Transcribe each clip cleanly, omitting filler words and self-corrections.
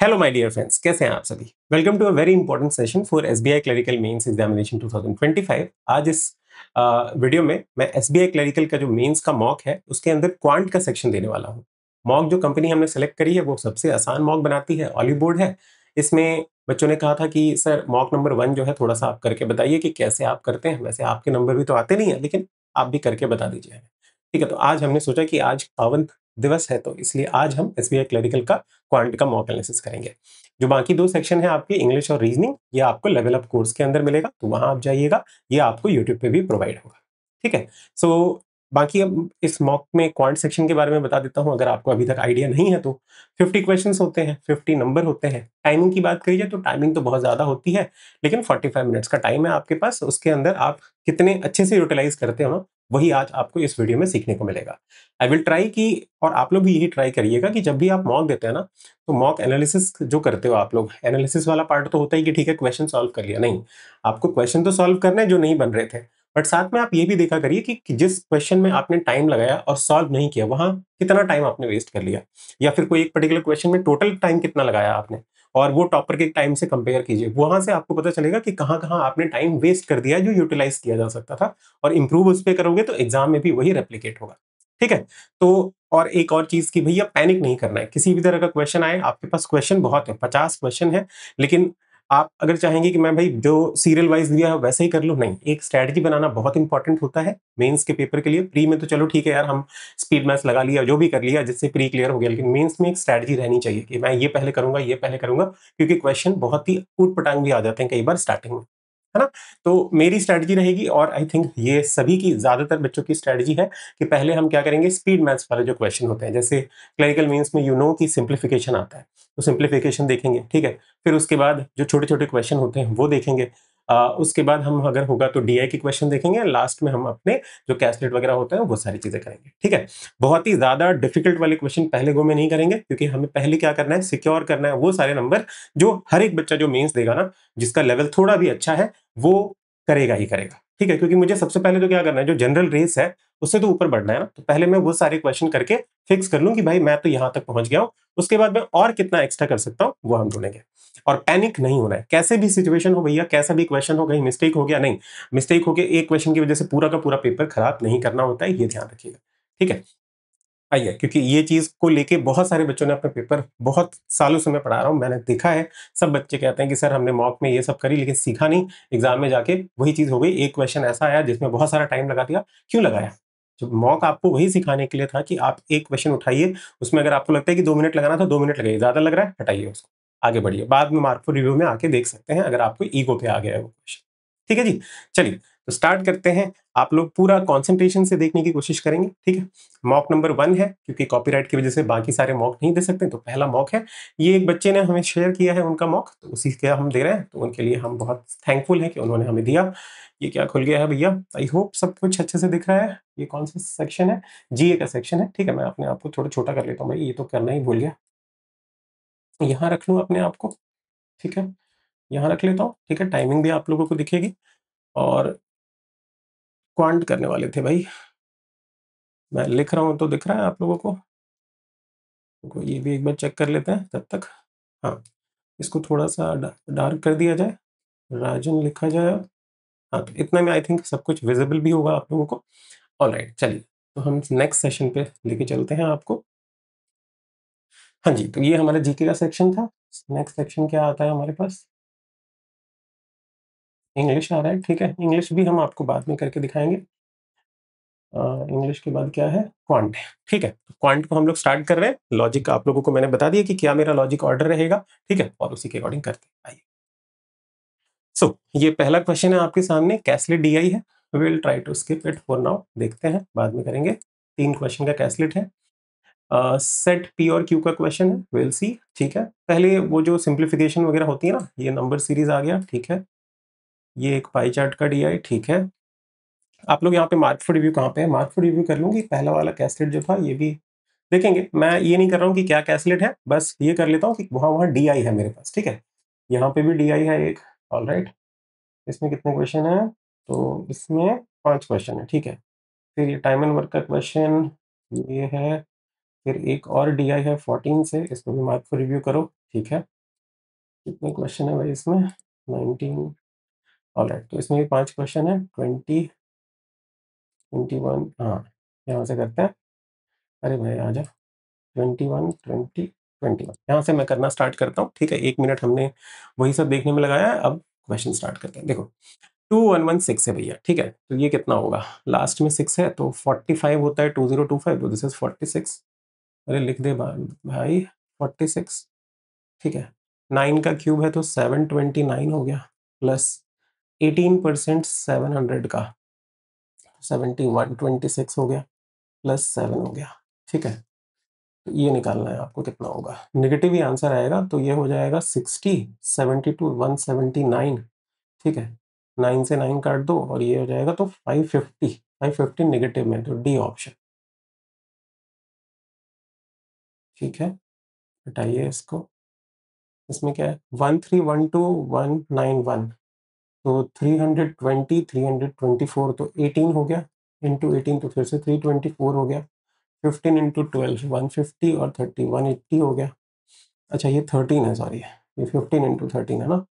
Hello my dear friends, कैसे हैं आप सभी। Welcome to a very important session for SBI clerical mains examination 2025। आज इस वीडियो में मैं एसबीआई क्लरिकल का जो मेंस का मॉक है उसके अंदर क्वांट का सेक्शन देने वाला हूं। मॉक जो कंपनी हमने सेलेक्ट करी है वो सबसे आसान मॉक बनाती है, ऑलिव बोर्ड है। इसमें बच्चों ने कहा था कि सर मॉक नंबर 1 जो है थोड़ा सा आप करके बताइए कि कैसे आप करते हैं। वैसे आपके नंबर भी तो आते नहीं है, लेकिन आप भी करके बता दीजिए। ठीक है, तो आज हमने सोचा कि आज पावन दिवस है, तो इसलिए आज हम एसबीआई क्लरिकल का क्वांट का मॉक एनालिसिस करेंगे। जो बाकी 2 सेक्शन है आपके इंग्लिश और रीजनिंग, ये आपको लेवल अप कोर्स के अंदर मिलेगा, तो वहां आप जाइएगा। ये आपको यूट्यूब पे भी प्रोवाइड होगा। ठीक है, सो बाकी अब इस मॉक में क्वांट सेक्शन के बारे में बता देता हूं, अगर आपको अभी तक आइडिया नहीं है तो। 50 क्वेश्चंस होते हैं, 50 नंबर होते हैं। टाइमिंग की बात करिए तो टाइमिंग तो बहुत ज्यादा होती है, लेकिन 45 मिनट्स का टाइम है आपके पास। उसके अंदर आप कितने अच्छे से यूटिलाइज करते हो ना, वही आज आपको इस वीडियो में सीखने को मिलेगा। आई विल ट्राई कि, और आप लोग भी यही ट्राई करिएगा कि जब भी आप मॉक देते हैं ना, तो मॉक एनालिसिस जो करते हो आप लोग, एनालिसिस वाला पार्ट तो होता ही कि ठीक है क्वेश्चन सॉल्व कर लिया, नहीं। आपको क्वेश्चन तो सॉल्व करना है जो नहीं बन रहे थे, बट साथ में आप ये भी देखा करिए कि जिस क्वेश्चन में आपने टाइम लगाया और सॉल्व नहीं किया, वहां कितना टाइम आपने वेस्ट कर लिया, या फिर कोई एक पर्टिकुलर क्वेश्चन में टोटल टाइम कितना लगाया आपने, और वो टॉपर के टाइम से कंपेयर कीजिए। वहां से आपको पता चलेगा कि कहाँ कहाँ आपने टाइम वेस्ट कर दिया जो यूटिलाइज किया जा सकता था, और इंप्रूव उस पर करोगे तो एग्जाम में भी वही रेप्लीकेट होगा। ठीक है, तो और एक और चीज की भैया पैनिक नहीं करना है। किसी भी तरह का क्वेश्चन आए, आपके पास क्वेश्चन बहुत है, 50 क्वेश्चन है, लेकिन आप अगर चाहेंगे कि मैं भाई जो सीरियल वाइज दिया है वैसे ही कर लूं, नहीं। एक स्ट्रैटेजी बनाना बहुत इंपॉर्टेंट होता है मेंस के पेपर के लिए। प्री में तो चलो ठीक है यार, हम स्पीड मैथ्स लगा लिया, जो भी कर लिया जिससे प्री क्लियर हो गया, लेकिन मेंस में एक स्ट्रैटेजी रहनी चाहिए कि मैं ये पहले करूंगा, ये पहले करूंगा, क्योंकि क्वेश्चन बहुत ही ऊट पटांग भी आ जाते हैं कई बार स्टार्टिंग में, है ना। तो मेरी स्ट्रैटेजी रहेगी, और आई थिंक ये सभी की, ज्यादातर बच्चों की स्ट्रैटेजी है, कि पहले हम क्या करेंगे, स्पीड मैथ्स वाले जो क्वेश्चन होते हैं, जैसे क्लरिकल मीन्स में की सिंप्लीफिकेशन आता है, तो सिंप्लीफिकेशन देखेंगे। ठीक है, फिर उसके बाद जो छोटे छोटे क्वेश्चन होते हैं वो देखेंगे। उसके बाद हम अगर होगा तो डीआई के क्वेश्चन देखेंगे, लास्ट में हम अपने जो कैलकुलेट वगैरह होते हैं वो सारी चीजें करेंगे। ठीक है, बहुत ही ज्यादा डिफिकल्ट वाले क्वेश्चन पहले गो में नहीं करेंगे, क्योंकि हमें पहले क्या करना है, सिक्योर करना है वो सारे नंबर जो हर एक बच्चा जो मेंस देगा ना, जिसका लेवल थोड़ा भी अच्छा है, वो करेगा ही करेगा। ठीक है, क्योंकि मुझे सबसे पहले तो क्या करना है, जो जनरल रेस है उससे तो ऊपर बढ़ना है ना, तो पहले मैं वो सारे क्वेश्चन करके फिक्स कर लूं कि भाई मैं तो यहां तक पहुंच गया हूं। उसके बाद मैं और कितना एक्स्ट्रा कर सकता हूं वो हम ढूंढेंगे। और पैनिक नहीं होना है, कैसे भी सिचुएशन हो भैया, कैसा भी क्वेश्चन हो, कहीं मिस्टेक हो गया नहीं, मिस्टेक हो गया एक क्वेश्चन की वजह से पूरा का पूरा पेपर खराब नहीं करना होता है, ये ध्यान रखिएगा। ठीक है, आइए, क्योंकि ये चीज को लेके बहुत सारे बच्चों ने अपने पेपर, बहुत सालों से मैं पढ़ा रहा हूँ, मैंने देखा है। सब बच्चे कहते हैं कि सर हमने मॉक में ये सब करी लेकिन सीखा नहीं, एग्जाम में जाके वही चीज हो गई, एक क्वेश्चन ऐसा आया जिसमें बहुत सारा टाइम लगा दिया। क्यों लगाया? जो मॉक आपको वही सिखाने के लिए था कि आप एक क्वेश्चन उठाइए, उसमें अगर आपको लगता है कि 2 मिनट लगाना था, 2 मिनट लगाइए, ज्यादा लग रहा है हटाइए उसको, आगे बढ़िए। बाद में मार्क रिव्यू में आके देख सकते हैं अगर आपको ईगो पे आ गया है वो क्वेश्चन। ठीक है जी, चलिए तो स्टार्ट करते हैं। आप लोग पूरा कॉन्सेंट्रेशन से देखने की कोशिश करेंगे। ठीक है, मॉक नंबर 1 है, क्योंकि कॉपीराइट की वजह से बाकी सारे मॉक नहीं दे सकते, तो पहला मॉक है। ये एक बच्चे ने हमें शेयर किया है उनका मॉक, तो उसी के हम दे रहे हैं, तो उनके लिए हम बहुत थैंकफुल हैं कि उन्होंने हमें दिया। ये क्या खुल गया है भैया, आई होप सब कुछ अच्छे से दिख रहा है। ये कौन सा सेक्शन है? जीए का सेक्शन है। ठीक है, मैं अपने आप को थोड़ा छोटा कर लेता हूँ भाई, ये तो करना ही भूल गया। यहाँ रख लूँ अपने आप को, ठीक है, यहाँ रख लेता हूँ। ठीक है, टाइमिंग भी आप लोगों को दिखेगी। और क्वांट करने वाले थे भाई, मैं लिख रहा हूँ तो दिख रहा है आप लोगों को ये भी एक बार चेक कर लेते हैं तब तक। हाँ, इसको थोड़ा सा डार्क कर दिया जाए, राजन लिखा जाए। हाँ, तो इतना में आई थिंक सब कुछ विजिबल भी होगा आप लोगों को। ऑलराइट, चलिए तो हम नेक्स्ट सेशन पे लेके चलते हैं आपको। हाँ जी, तो ये हमारा जीके का सेक्शन था। नेक्स्ट सेक्शन क्या आता है हमारे पास? इंग्लिश आ रहा है। ठीक है, इंग्लिश भी हम आपको बाद में करके दिखाएंगे। इंग्लिश के बाद क्या है? क्वांट है। ठीक है, तो क्वांट को हम लोग स्टार्ट कर रहे हैं। लॉजिक आप लोगों को मैंने बता दिया कि क्या मेरा लॉजिक ऑर्डर रहेगा। ठीक है, और उसी के अकॉर्डिंग करते हैं। आइए, सो ये पहला क्वेश्चन है आपके सामने, कैसलेट डीआई है। Will try to skip it for now, देखते हैं बाद में करेंगे। 3 क्वेश्चन का कैसलेट है। सेट पी और क्यू का क्वेश्चन है, विल सी। ठीक है, पहले वो जो सिंप्लीफिकेशन वगैरह होती है ना, ये नंबर सीरीज आ गया। ठीक है, ये एक पाई चार्ट का डीआई। ठीक है, आप लोग यहाँ पे मार्क फॉर रिव्यू कहाँ पे है? मार्क फॉर रिव्यू कर लूंगी। पहला वाला कैसलेट जो था ये भी देखेंगे। मैं ये नहीं कर रहा हूँ कि क्या कैसलेट है, बस ये कर लेता हूँ कि वहाँ वहाँ डी आई है मेरे पास। ठीक है, यहाँ पे भी डी आई है एक। ऑल राइट, इसमें कितने क्वेश्चन है? तो इसमें 5 क्वेश्चन है। ठीक है, फिर ये टाइम एंड वर्क का क्वेश्चन ये है। फिर एक और DI है 14 से, इसको भी मार्क को रिव्यू करो, ठीक है। कितने क्वेश्चन है भाई इसमें? 19। ऑलराइट, तो इसमें भी 5 क्वेश्चन है। 20, 21, हाँ यहाँ से करते हैं। अरे भाई आ जा। 21, 20, 21 यहाँ से मैं करना स्टार्ट करता हूँ, ठीक है। 1 मिनट हमने वही सब देखने में लगाया है, अब क्वेश्चन स्टार्ट करते हैं। देखो 2116 है भैया, ठीक है। तो ये कितना होगा? लास्ट में 6 है तो 45 होता है, 2025, तो दिस इज 46। अरे लिख दे भाई 46, ठीक है। 9 का क्यूब है तो 729 हो गया, प्लस 18% 700 का 7126 हो गया, प्लस 7 हो गया, ठीक है। तो ये निकालना है आपको, कितना होगा? नेगेटिव ही आंसर आएगा, तो ये हो जाएगा 60, 72, 179, ठीक है। 9 से 9 काट दो और ये हो जाएगा तो 550, 550 नेगेटिव में, तो डी ऑप्शन, ठीक है। हटाइए इसको। इसमें क्या है? 1312191, तो 320, 324, तो 18 हो गया, इंटू 18 तो फिर से 324 हो गया। 15 इंटू 12 150, और 30 180 हो गया। अच्छा ये 13 है, सॉरी, ये 15 इंटू 13 है ना।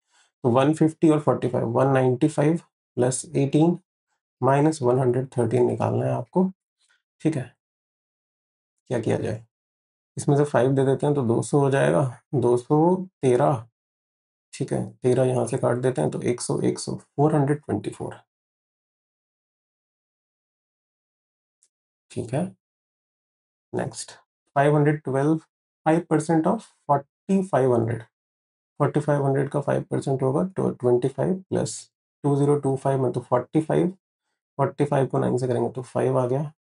तो 150 और 45 195, प्लस 18 माइनस 113 निकालना है आपको, ठीक है। क्या किया जाए? इसमें से 5 दे देते हैं तो 200 हो जाएगा, 213, ठीक है। 13 यहाँ से काट देते हैं तो 100, 100, 424, ठीक है। नेक्स्ट 512, 5% ऑफ 4500, 4500 का 5% होगा तो 25, प्लस 2025 में तो 45, 45 को 9 से करेंगे तो 5 आ गया,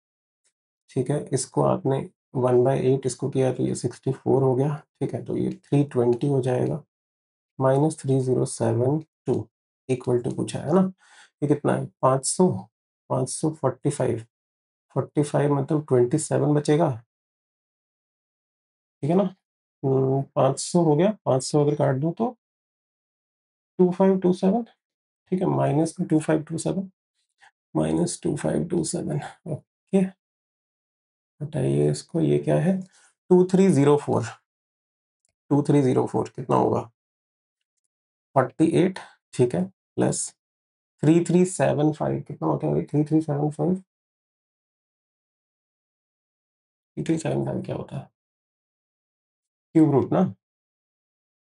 ठीक है। इसको आपने 1/8 इसको किया तो ये 64 हो गया, ठीक है। तो ये 320 हो जाएगा, माइनस 3072, इक्वल टू पूछा है ना। ये कितना है? 500, 545, 45 मतलब 27 बचेगा, ठीक है ना। 500 हो गया, 500 अगर काट दूं तो 2527, ठीक है। माइनस में 2527, माइनस 2527, ओके। हटाइए इसको, ये क्या है? 2304, 2304 कितना होगा? 48, ठीक है, प्लस 3375 कितना होता है? 3375, 3375 क्या होता है? क्यूब रूट ना।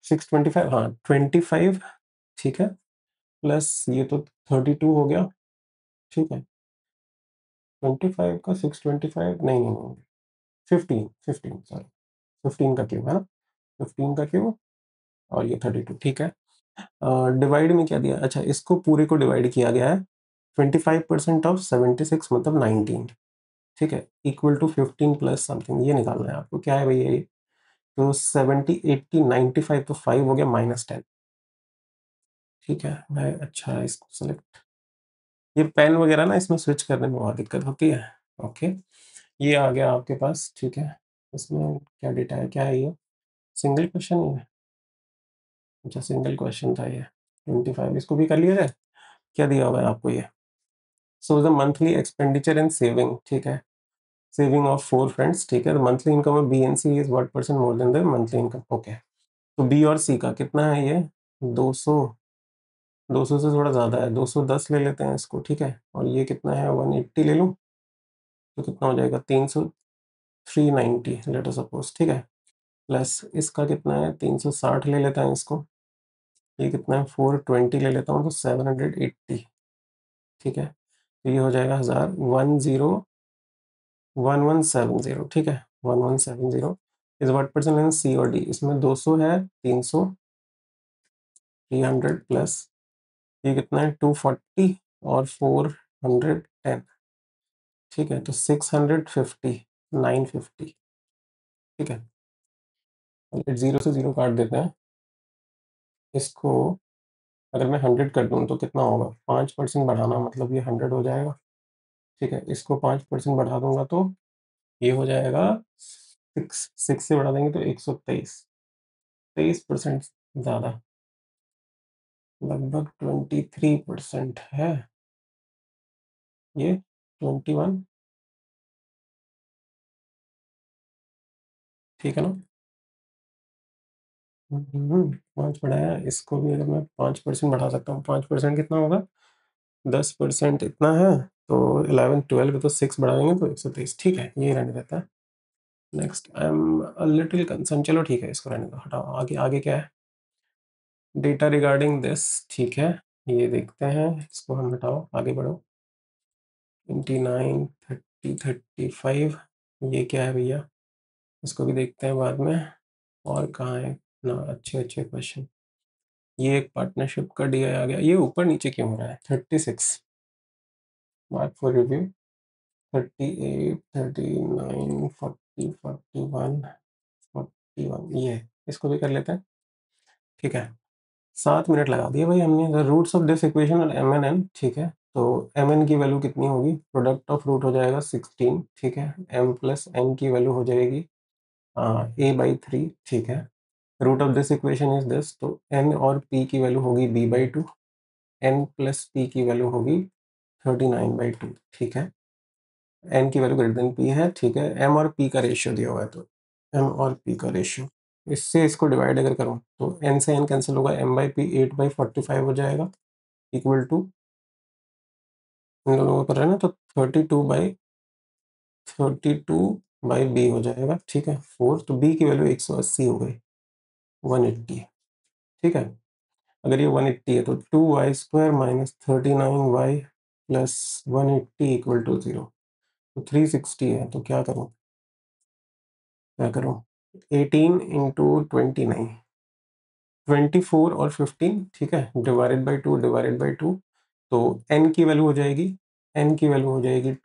625, हाँ 25, ठीक है, प्लस ये तो 32 हो गया, ठीक है। 25 का 625, नहीं नहीं नहीं, 15, 15 सॉरी, 15 का क्यूब है ना, 15 का क्यूब, और ये 32, ठीक है। डिवाइड में क्या दिया? अच्छा इसको पूरे को डिवाइड किया गया है, 25% ऑफ 76 मतलब 19, ठीक है, इक्वल टू 15 प्लस समथिंग, ये निकालना है आपको। क्या है भैया ये? तो 70, 80, 95, तो 5 हो गया, माइनस 10, ठीक है। मैं अच्छा इसको सेलेक्ट, ये पेन वगैरह ना इसमें स्विच करने में बहुत दिक्कत होती है, ओके। ये आ गया आपके पास, ठीक है। इसमें क्या डेटा है, क्या है ये? सिंगल क्वेश्चन ही है, अच्छा सिंगल क्वेश्चन था ये। 25 इसको भी कर लिया जाए। क्या दिया हुआ है आपको ये? So the monthly expenditure and saving, ठीक है, सेविंग ऑफ 4 फ्रेंड्स, ठीक है। Monthly income of B and C is what percent more than the monthly income, okay. तो बी और सी का कितना है ये? 200, 200 से थोड़ा ज़्यादा है, 210 ले लेते हैं इसको, ठीक है। और ये कितना है? 180 ले लूँ तो कितना हो जाएगा? 300, 390 लेट अस सपोज, ठीक है। प्लस इसका कितना है? 360 ले लेता है इसको, ये कितना है? 420 ले लेता हूँ तो 780, ठीक है। तो ये हो जाएगा 1000, 1170, ठीक है। 1170 इज व्हाट परसेंट है? सी और डी। इसमें 200 है, 300, 300, प्लस ये कितना है? 240 और 410, ठीक है। तो 650, 950, ठीक है। जीरो से जीरो काट देते हैं इसको। अगर मैं 100 कर दूँ तो कितना होगा? 5% बढ़ाना मतलब ये 100 हो जाएगा, ठीक है। इसको 5% बढ़ा दूंगा तो ये हो जाएगा 6 से बढ़ा देंगे तो 123, 23% ज़्यादा, लगभग 23% है ये, 21, ठीक है ना। 5 बढ़ाया, इसको भी अगर मैं 5% बढ़ा सकता हूँ, 5% कितना होगा, 10% इतना है, तो 11 12 तो 6 बढ़ाएंगे तो 123। ठीक है, ये रहने देता है। Next I am a little concern, चलो ठीक है, इसको रहने दो, हटाओ। आगे आगे क्या है, डेटा रिगार्डिंग दिस, ठीक है, ये देखते हैं, इसको हम हटाओ, आगे बढ़ो। 29 30 35, ये क्या है भैया, इसको भी देखते हैं बाद में। और कहाँ है ना अच्छे अच्छे क्वेश्चन, ये एक पार्टनरशिप का डीआई आ गया, ये ऊपर नीचे क्यों हो रहा है। 36 मार्क फॉर रिव्यू, 38 39 40 41 41, ये इसको भी कर लेते हैं। ठीक है, 7 मिनट लगा दिए भाई हमने। The roots of this equation और एम एन एन, ठीक है, तो एम एन की वैल्यू कितनी होगी, प्रोडक्ट ऑफ रूट हो जाएगा 16, ठीक है, एम प्लस एन की वैल्यू हो जाएगी a/3, ठीक है। Root of this equation is this, तो n और p की वैल्यू होगी b/2, n प्लस p की वैल्यू होगी 39/2, ठीक है। n की वैल्यू ग्रेटर देन p है, ठीक है। m और p का रेशियो दिया हुआ है, तो m और p का रेशियो, इससे इसको डिवाइड अगर करूँ तो n से n कैंसिल होगा, m/p 8/45 हो जाएगा, इक्वल टू, इन दोनों को कर रहे हैं ना, तो 32/b हो जाएगा, ठीक है, 4, तो b की वैल्यू 180 हो गई, 180, ठीक है। अगर ये 180 है तो 2y² minus 39y plus 180 equal to 0, तो 360 है, तो क्या करूँ, 18 इंटू 29, 24 और 15, ठीक है, डिवाइडेड बाई 2, तो n की वैल्यू हो जाएगी,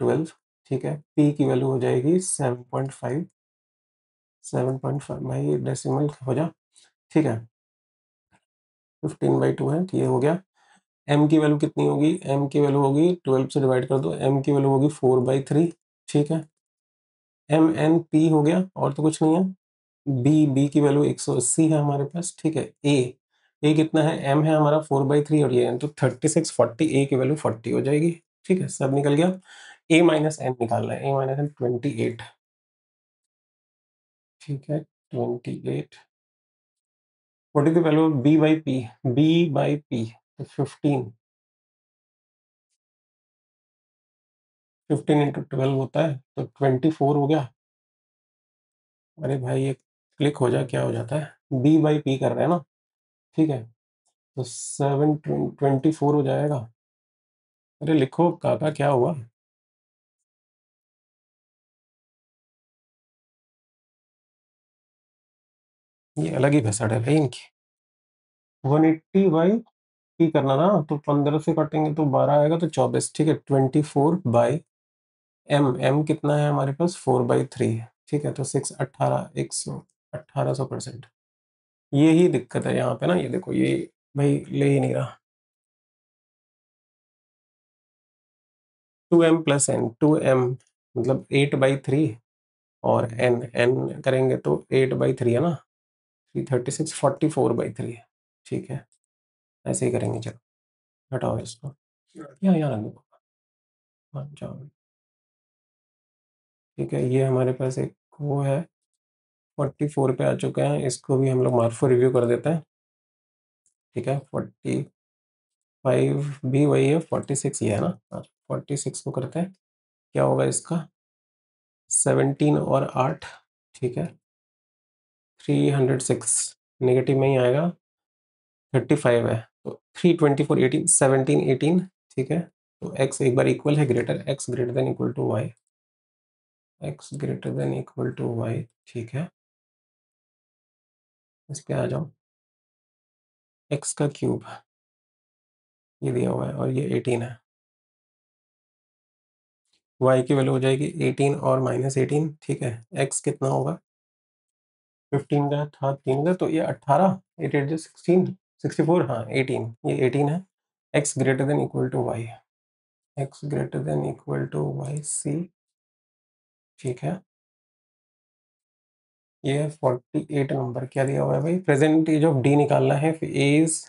12, ठीक है, p की वैल्यू हो जाएगी 7.5, 7.5 भाई डेसिमल हो जा, ठीक है, 15/2 है, तो ये हो गया। m की वैल्यू कितनी होगी, m की वैल्यू होगी, 12 से डिवाइड कर दो, m की वैल्यू होगी 4/3, ठीक है। m n p हो गया, और तो कुछ नहीं है। b की वैल्यू 180 है हमारे पास, ठीक है। a कितना है, m है हमारा 4/3, और ये तो 36 40, a की वैल्यू 40 हो जाएगी, ठीक है, सब निकल गया। a माइनस n निकालना है, a माइनस n 28, ठीक है, 28। What is the value of b/p, b/p, तो 15, 15 इंटू 12 होता है, तो 24 हो गया। अरे भाई ये क्लिक हो जा, क्या हो जाता है, b/p कर रहे हैं ना, ठीक है, तो 724 हो जाएगा। अरे लिखो काका, क्या हुआ, ये अलग ही घसड़ है भाई इनकी। 180/p करना ना, तो 15 से काटेंगे तो 12 आएगा, तो 24, ठीक है, 24/m कितना है हमारे पास, 4/3, ठीक है, तो 6 18 100 1800%। ये ही दिक्कत है यहाँ पे ना, ये देखो, ये भाई ले ही नहीं रहा। 2m प्लस n, 2m मतलब 8/3, और n करेंगे तो 8/3 है ना, 336 44/3, ठीक है, ऐसे ही करेंगे। चलो हटाओ इसको, यहाँ रख दो, हाँ जाओ, ठीक है। ये हमारे पास एक वो है, 44 पे आ चुके हैं, इसको भी हम लोग मार्क फॉर रिव्यू कर देते हैं, ठीक है। 45 भी वही है, 46 ये है ना, हाँ, 46 को करते हैं, क्या होगा इसका, 17 और 8, ठीक है, 306, नेगेटिव में ही आएगा, 35 है, तो 324 18 17 18, ठीक है, तो x एक बार इक्वल है, greater x greater than equal to y, x greater than equal to y, ठीक है। इस पे आ जाओ, x का क्यूब ये दिया हुआ है, और ये 18 है, y की वैल्यू हो जाएगी 18 और -18, ठीक है। x कितना होगा, 15 का था 3 का, तो ये 18, 8 जो 16 64, हाँ 18, ये 18 है। x greater than equal to y, x greater than equal to y c, ठीक है। ये है 48 नंबर, क्या दिया हुआ है भाई, प्रेजेंट एज ऑफ डी निकालना है, A is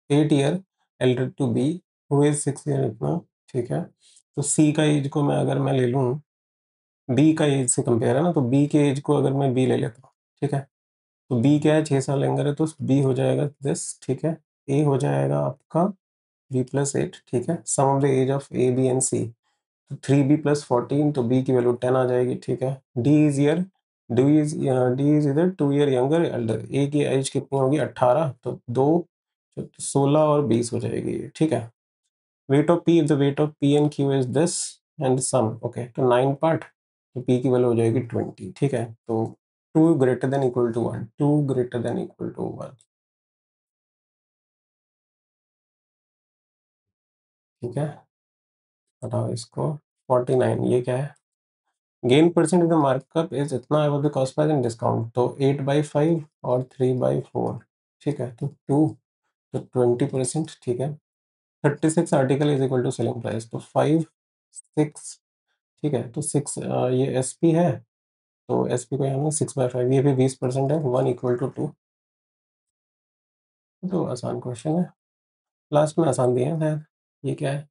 8 year, elder to B who is 6 year, इतना, ठीक है। तो सी का एज को मैं अगर मैं ले लूँ बी का एज से कंपेयर है ना, तो बी के एज को अगर मैं बी ले लेता हूँ, ठीक है, तो बी क्या है, 6 साल यंगर है, तो बी हो जाएगा दिस, ठीक है। ए हो जाएगा आपका b+8, ठीक है। सम of the age of A B and C, तो 3b+14, तो बी की वैल्यू 10 आ जाएगी, ठीक है। डी इज इधर 2 ईयर यंगर एल्डर, ए की एज कितनी होगी 18, तो 2 16 और 20 हो जाएगी, ठीक है। Weight of P, the weight of P and Q is this and sum, okay, तो 9 पार्ट, तो पी की वैल्यू हो जाएगी 20, ठीक है। तो 2 greater than equal to 1, 2 greater than equal to 1, ठीक है। बताओ इसको, 49, ये क्या है, gain percent the markup is इतना above the cost price and discount, तो 8/5 और 3/4, ठीक है, तो 2, तो 20%, ठीक है। 36 article is equal to selling price, तो 5 6, ठीक है, तो 6 ये एस पी है, तो एस पी को यहाँ में 6/5, ये भी 20% है, 1 = 2, तो आसान क्वेश्चन है, लास्ट में आसान दिए हैं शायद। ये क्या है,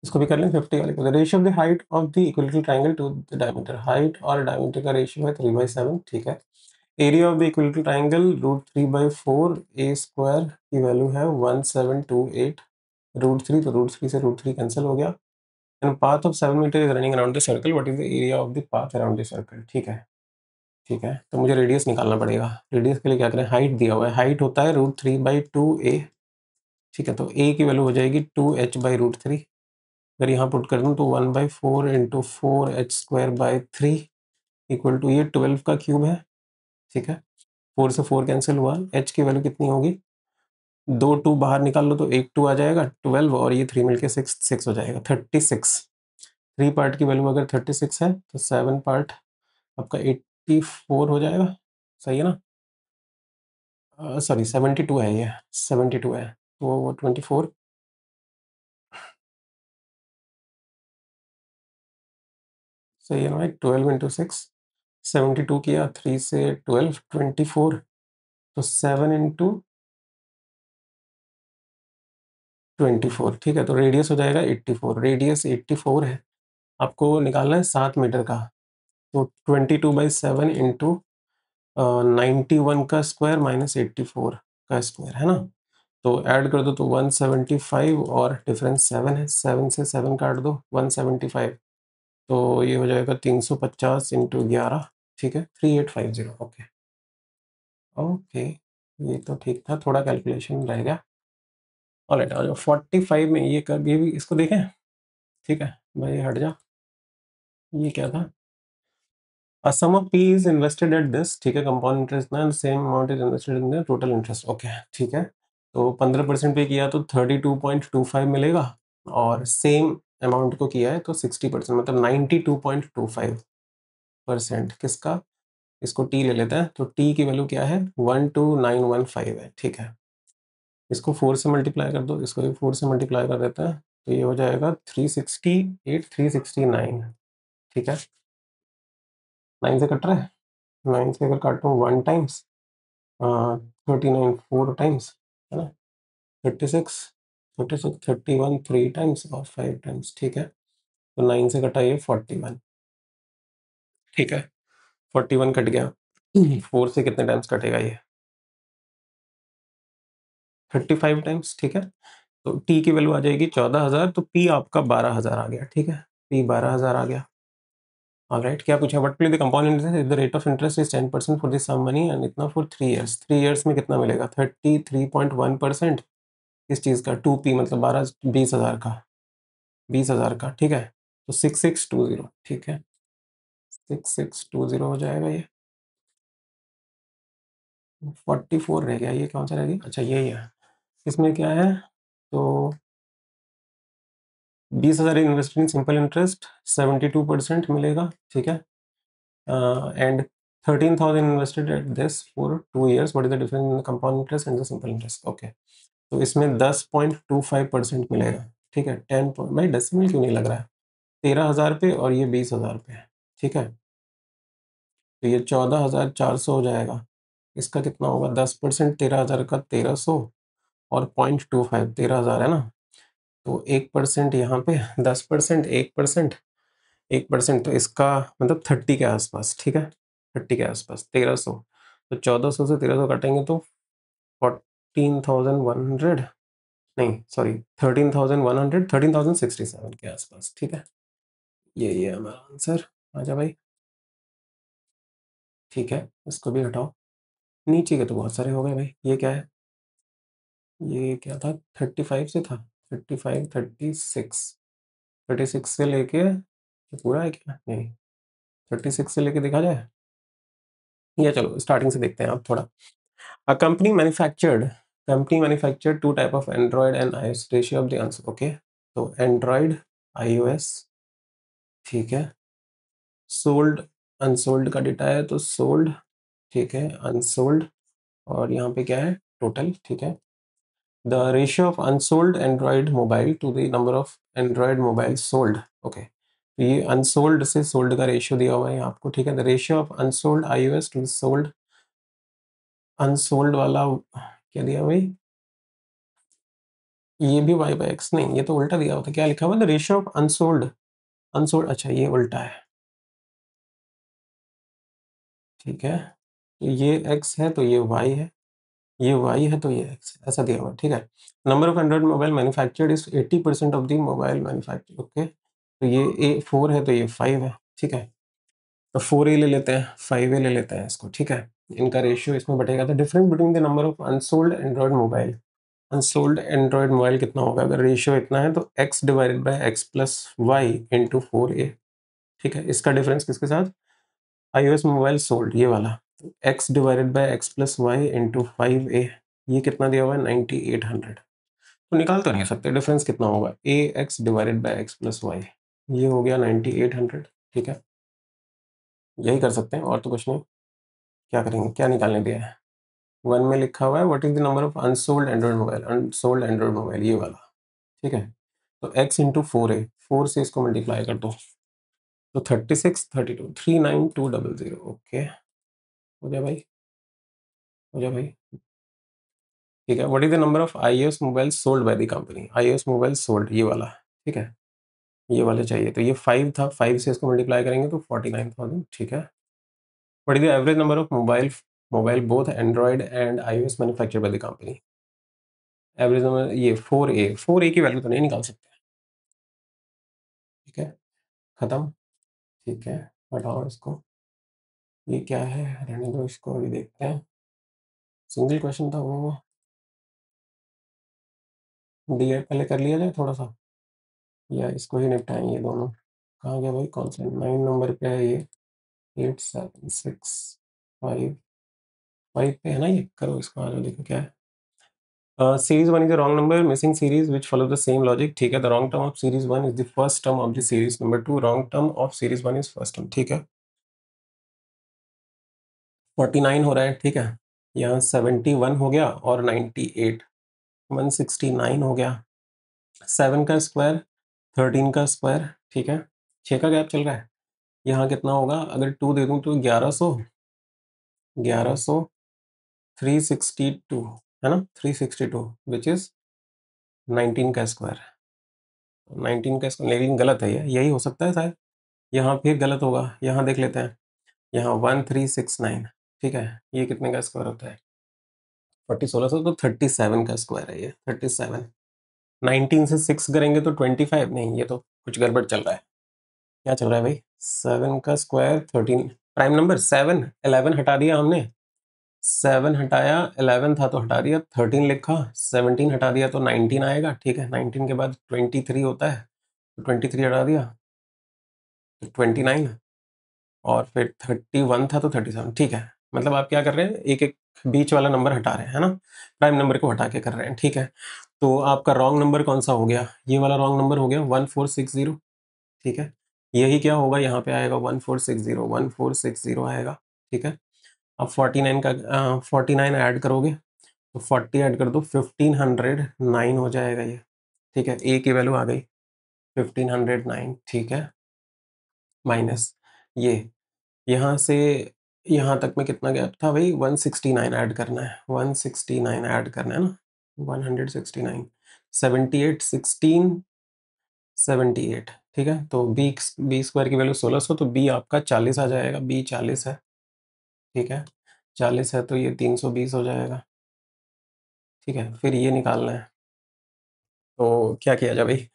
इसको भी कर लें 50 वाले को, ratio of the height of the equilateral triangle to the diameter, height और डायमीटर का रेशियो है 3/7, ठीक है। Area of the equilateral triangle √3/4, A square की वैल्यू है 1728, √3, तो √3 से √3 कैंसिल हो गया, and path of 7 metre is running around the circle, what is the area of the path around the circle, ठीक है। ठीक है, तो मुझे रेडियस निकालना पड़ेगा, रेडियस के लिए क्या करें, हाइट दिया हुआ है, हाइट होता है √3/2a, ठीक है, तो a की वैल्यू हो जाएगी 2h/√3, अगर यहाँ पुट कर दूँ तो 1/4 × 4h²/3 इक्वल टू, ये 12 का क्यूब है, ठीक है। 4 से 4 कैंसिल हुआ, h की वैल्यू कितनी होगी, 2 2 बाहर निकाल लो तो एक 2 आ जाएगा, 12 और ये 3 मिलके 6 6 हो जाएगा, 36। 3 पार्ट की वैल्यू अगर 36 है, तो 7 पार्ट आपका 84 हो जाएगा, सही है ना, सॉरी 72 है, ये 72 है, तो वो 24, सही है ना भाई, 12 × 6, 72 किया, 3 से 12, 24, तो 7 × 24, ठीक है, तो रेडियस हो जाएगा 84, रेडियस 84 है, आपको निकालना है 7 मीटर का, तो 22/7 इंटू 91 का स्क्वायर माइनस 84 का स्क्वायर, है ना, तो ऐड कर दो तो 175, और डिफरेंस 7 है, 7 से 7 काट दो, 175, तो ये हो जाएगा 350 इंटू 11, ठीक है, 3850, ओके। ओके, ये तो ठीक था, थोड़ा कैलकुलेशन रह गया, ऑलराइट, आ जाओ 45 में, ये कर, ये भी इसको देखें, ठीक है भाई, हट जा, ये क्या था, A sum of P is invested at this, ठीक है, कंपाउंड इंटरेस्ट ना, same amount is invested in the total interest, okay, ठीक है। तो 15% पे किया तो 32.25 मिलेगा, और सेम अमाउंट को किया है तो 60%, मतलब 92.25% किसका, इसको टी ले लेते हैं, तो टी की वैल्यू क्या है, 12915 है, ठीक है। इसको 4 से मल्टीप्लाई कर दो, इसको भी 4 से मल्टीप्लाई कर देते हैं, तो ये हो जाएगा 368 369, ठीक है। 9 से कट रहा है, 9 से अगर काटूँ 1 टाइम्स, 39 4 टाइम्स, है ना, 36 36 31 3 टाइम्स और 5 टाइम्स, ठीक है, तो 9 से कटा ये 41, ठीक है, 41 कट गया, 4 से कितने टाइम्स कटेगा ये, 35 टाइम्स, ठीक है। तो टी की वैल्यू आ जाएगी 14,000, तो पी आपका 12,000 आ गया, ठीक है, पी 12,000 आ गया, ऑलराइट। क्या पूछा, what will the compound interest if the rate of interest is 10% for this sum money and इतना फॉर 3 इयर्स, 3 इयर्स में कितना मिलेगा, 33.1% इस चीज़ का, 2p मतलब 20,000 का, 20,000 का, ठीक है, तो 6620, ठीक है, 6620 हो जाएगा ये, 44 रह गया, ये कौन सा रह गया, अच्छा यही है, इसमें क्या है, तो 20,000 इन्वेस्टेड इन सिंपल इंटरेस्ट, 72% मिलेगा, ठीक है, and 13,000 invested at this for 2 years, what is the difference in the compound interest and the simple interest, okay, तो इसमें 10.25% मिलेगा, ठीक है, 10 भाई डेसिमल क्यों नहीं लग रहा है, 13,000 पे और ये 20,000 पे, ठीक है, तो ये 14,400 हो जाएगा, इसका कितना होगा, 10%, 13,000 का 1,300, और 0.25, 13,000 है ना, तो 1% यहाँ पे, 10%, 1%, 1% तो इसका मतलब 30 के आसपास, ठीक है, 30 के आसपास 1300, तो 1400 से 1300 काटेंगे तो 14,100, नहीं सॉरी 13,100, 13,067 के आसपास, ठीक है। ये है हमारा आंसर। आजा भाई, ठीक है, इसको भी हटाओ। नीचे के तो बहुत सारे हो गए भाई। ये क्या है, ये क्या था, 35 से था, 35, 36 से लेके, ये पूरा है क्या, नहीं 36 से लेके देखा जाए, या चलो स्टार्टिंग से देखते हैं आप थोड़ा। A company manufactured two type of Android and iOS, ratio of the answer, okay, तो Android iOS, ठीक है, सोल्ड अनसोल्ड का डेटा है तो सोल्ड, ठीक है, अनसोल्ड, और यहाँ पे क्या है, टोटल, ठीक है। The ratio of unsold Android mobile to the number of Android mobile sold, okay, तो ये अनसोल्ड से सोल्ड का रेशियो दिया हुआ है आपको, ठीक है। The ratio of unsold iOS to sold, unsold वाला क्या दिया भाई, ये भी y बाई एक्स, नहीं ये तो उल्टा दिया हुआ था, क्या लिखा हुआ, the ratio of unsold, unsold, अच्छा ये उल्टा है, ठीक है, तो ये x है तो ये y है, ये y है तो ये x है, ऐसा दिया हुआ है, ठीक है। Number of Android mobile manufactured is 80% of the mobile manufacture, okay, तो ये ए 4 है तो ये 5 है, ठीक है, तो 4a ले लेते हैं, 5a ले लेते हैं इसको, ठीक है। इनका रेशियो इसमें बटेगा, तो difference between the number of unsold Android mobile, unsold Android mobile कितना होगा, अगर रेशियो इतना है तो x divided by x plus y into 4a, ठीक है। इसका डिफरेंस किसके साथ, iOS मोबाइल सोल्ड, ये वाला, x divided by x plus y into 5a, ये कितना दिया हुआ है 9800, तो निकाल तो नहीं सकते डिफरेंस कितना होगा, A X divided by x plus Y, ये हो गया 9800, ठीक है, यही कर सकते हैं और तो कुछ नहीं। क्या करेंगे, क्या निकालने दिया है, वन में लिखा हुआ है what is the number of unsold Android mobile, unsold Android mobile, ये वाला, ठीक है, तो x इंटू 4a, 4 से इसको मल्टीप्लाई कर दो, तो 36, 32, 39200, ओके, हो जाए भाई, हो जाए भाई, ठीक है। What is the number of iOS mobile sold by the company, iOS mobile sold, ये वाला, ठीक है, ये वाले चाहिए, तो ये 5 था, 5 से इसको मल्टीप्लाई करेंगे तो 49,000, ठीक है। What is the average number of mobile both Android and iOS manufactured by the company, average number, ये 4a की वैल्यू तो नहीं निकाल सकते, ठीक है, खत्म, ठीक है, हटाओ इसको, ये क्या है, रहने दो इसको, अभी देखते हैं, सिंगल क्वेश्चन था वो, डी पहले कर लिया जाए थोड़ा सा, या इसको ही निपटाएं, ये दोनों कहाँ गया भाई, कौन सा 9 नंबर पे है ये, 8 7 6 5, 5 पे है ना, ये करो इसको, आ जाओ देखो क्या है। Series one is the wrong number, missing series which follow the same logic, ठीक है, the wrong term of series one is the first term of the series number two, wrong term of series one is first term, ठीक है। 49 हो रहा है, ठीक है, यहाँ 71 हो गया और 98, 169 हो गया, 7 का स्क्वायर, 13 का स्क्वायर, ठीक है, 6 का गैप चल रहा है, यहाँ कितना होगा, अगर 2 दे दूँ तो 1100, 1100, 362 है ना, 362 विच इज 19 का स्क्वायर, 19 का स्क्वायर, लेकिन गलत है ये, यही हो सकता है शायद, यहाँ फिर गलत होगा, यहाँ देख लेते हैं, यहाँ 1369, ठीक है, ये कितने का स्क्वायर होता है, 1600, तो 37 का स्क्वायर है ये, 37, 19 से 6 करेंगे तो 25, नहीं ये तो कुछ गड़बड़ चल रहा है, क्या चल रहा है भाई, 7 का स्क्वायर 13, प्राइम नंबर 7, 11 हटा दिया हमने, 7 हटाया, 11 था तो हटा दिया, 13 लिखा, 17 हटा दिया तो 19 आएगा, ठीक है, 19 के बाद 23 होता है, तो 23 हटा दिया तो 29, और फिर 31 था तो 37, ठीक है, मतलब आप क्या कर रहे हैं, एक एक बीच वाला नंबर हटा रहे हैं, है ना, प्राइम नंबर को हटा के कर रहे हैं, ठीक है। तो आपका रॉन्ग नंबर कौन सा हो गया, ये वाला रॉन्ग नंबर हो गया 1460, ठीक है, यही क्या होगा, यहाँ पे आएगा 1460, 1460 आएगा, ठीक है। अब 49 का 49 ऐड करोगे तो 40 ऐड कर दो, 1509 हो जाएगा ये, ठीक है, ए की वैल्यू आ गई 1509, ठीक है, माइनस ये, यहाँ से यहाँ तक में कितना गैप था भाई, 169 ऐड करना है, 169 ऐड करना है ना, 169, 78, 16, 78, ठीक है, तो बी स्क्वायर की वैल्यू 1600, तो बी आपका 40 आ जाएगा, बी 40 है। ठीक है, 40 है तो ये 320 हो जाएगा। ठीक है, फिर ये निकालना है, तो क्या किया जाए भाई?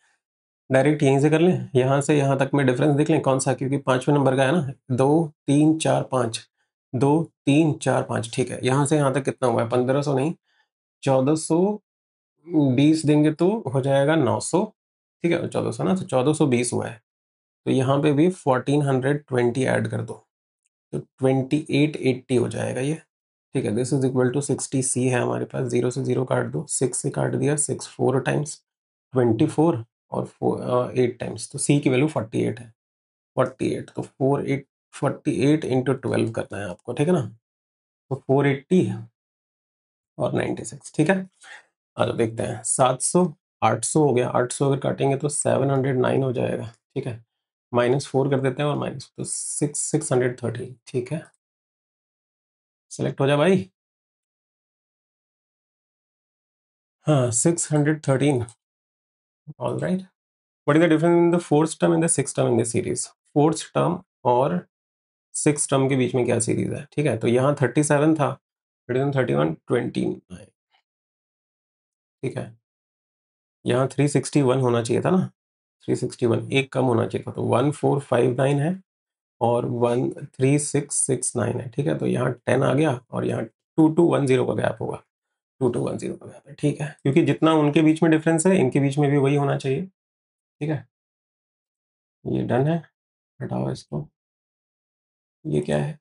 डायरेक्ट यहीं से कर लें, यहाँ से यहाँ तक में डिफरेंस देख लें कौन सा, क्योंकि पांचवें नंबर का है ना, 2 3 4 5, 2 3 4 5। ठीक है, यहाँ से यहाँ तक कितना हुआ है? 1500 नहीं, 1420 देंगे तो हो जाएगा 900। ठीक है, 1400 ना, तो 1420 हुआ है। तो यहाँ पे भी 1420 ऐड कर दो, तो 2880 हो जाएगा ये। ठीक है, दिस इज इक्वल टू 60 सी है हमारे पास, 0 से 0 काट दो, 6 से काट दिया, 6 4 टाइम्स 24 और 8 टाइम्स, तो सी की वैल्यू 48 है। 48 तो 48 इंटू 12 करना है आपको, ठीक है ना? तो 480 और 96। ठीक है, अब देखते हैं 700, 800 हो गया, 800 अगर काटेंगे तो 709 हो जाएगा। ठीक है, -4 कर देते हैं और माइनस, तो 613। ठीक है, सेलेक्ट हो जा भाई। हाँ, 613। All right, what is the difference in the fourth term and the six term in the series? Fourth term और सिक्स टर्म के बीच में क्या सीरीज है? ठीक है, तो यहाँ 37 था, 31 29। ठीक है, यहाँ 361 होना चाहिए था ना, 361 एक कम होना चाहिए था, तो 1459 है और 13669 है। ठीक है, तो यहाँ 10 आ गया और यहाँ 2210 का गैप होगा, 2210 का गैप है। ठीक है, क्योंकि जितना उनके बीच में डिफरेंस है, इनके बीच में भी वही होना चाहिए। ठीक है, ये डन है, हटाओ इसको। ये क्या है?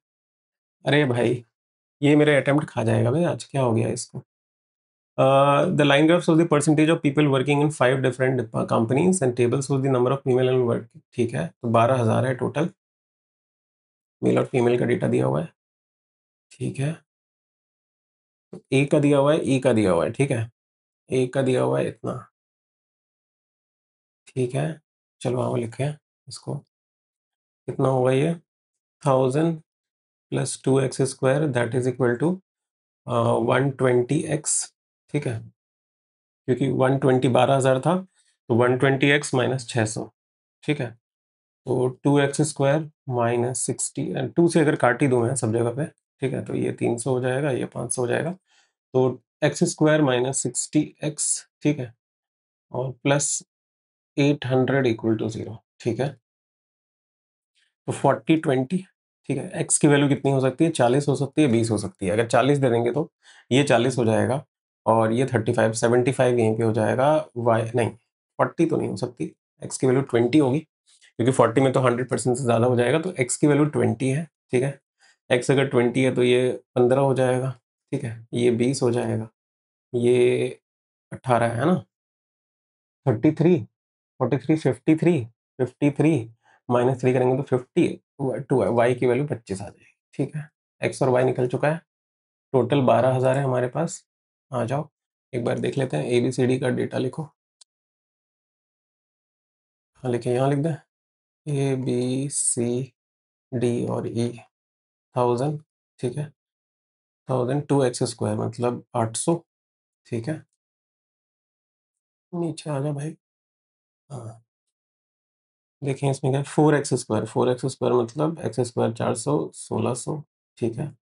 अरे भाई, ये मेरे अटेम्प्ट खा जाएगा भाई, आज क्या हो गया इसको? The line graph shows the percentage of people working in 5 different companies and table shows the number of female and work। ठीक है, तो 12,000 है टोटल, मेल और फीमेल का डेटा दिया हुआ है। ठीक है, तो ए का दिया हुआ है, ई का दिया हुआ है। ठीक है, ए का दिया हुआ है इतना। ठीक है, चलो आओ लिखें इसको, कितना होगा ये? 1000 plus 2x² that is equal to 120x। ठीक है, क्योंकि 120 12,000 था, तो 120x माइनस 600। ठीक है, तो 2x² माइनस 60, 2 से अगर काट ही दूँ मैं सब जगह पे, ठीक है, तो ये 300 हो जाएगा, ये 500 हो जाएगा, तो x² माइनस 60x। ठीक है, और प्लस 800 इक्वल टू 0। ठीक है, तो 40 20। ठीक है, x की वैल्यू कितनी हो सकती है? 40 हो सकती है, 20 हो सकती है। अगर 40 दे देंगे तो ये 40 हो जाएगा और ये 35, 75 यहीं पे हो जाएगा। y नहीं, 40 तो नहीं हो सकती, x की वैल्यू 20 होगी, क्योंकि 40 में तो 100% से ज़्यादा हो जाएगा, तो x की वैल्यू 20 है। ठीक है, x अगर 20 है तो ये 15 हो जाएगा। ठीक है, ये 20 हो जाएगा, ये 18 है ना, 33, 43, 53, 53 -3 करेंगे तो 50, टू वाई की वैल्यू 25 आ जाएगी। ठीक है, एक्स और वाई निकल चुका है, टोटल 12,000 है हमारे पास। आ जाओ एक बार देख लेते हैं, ए बी सी डी का डेटा लिखो। हाँ लिखे, यहाँ लिख दें, ए बी सी डी और ई 1000। ठीक है, 1000 2x² मतलब 800। ठीक है, नीचे आ जाओ भाई। हाँ, देखिए इसमें क्या, 4x², 4x² मतलब x² 400, 1600। ठीक है,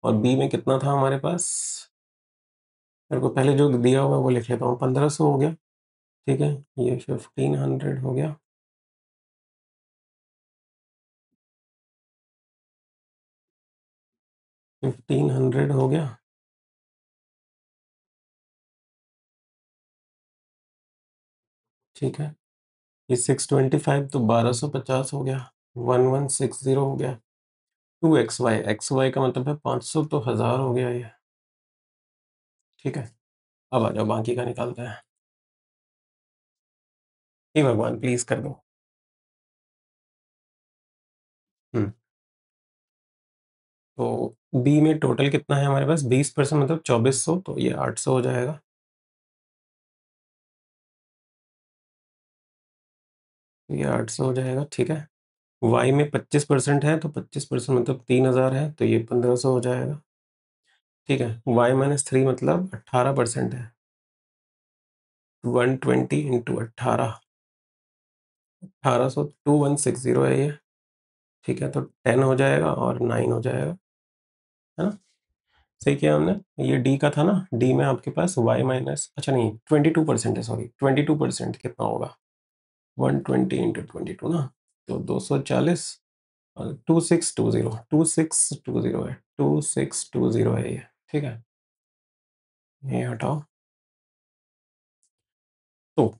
और बी में कितना था हमारे पास? मेरे को पहले जो दिया हुआ है वो लिख लेता हूँ, 1500 हो गया। ठीक है, ये 1500 हो गया। 1500 हो गया। ठीक है, ये 625 तो 1250 हो गया, 1160 हो गया। 2xy का मतलब है 500, तो 1000 हो गया ये। ठीक है, अब आ जाओ बाकी का निकालते हैं। हे भगवान प्लीज कर दो। हम्म, तो बी में टोटल कितना है हमारे पास? 20% मतलब 2400, तो ये 800 हो जाएगा। तो ये 800 हो जाएगा। ठीक है, वाई में 25% है, तो 25% मतलब 3000 है, तो ये 1500 हो जाएगा। ठीक है, y-3 मतलब 18% है, 120 इंटू 18। 1800 2160 है ये, ठीक है। तो 10 हो जाएगा और 9 हो जाएगा, है ना। सही किया हमने। ये डी का था ना, डी में आपके पास वाई माइनस, अच्छा नहीं 22% है, सॉरी 22% कितना होगा, 120 इंटू 22 ना, तो 240 और 2620 है, 2620 है ये, ठीक है। ये हटाओ, तो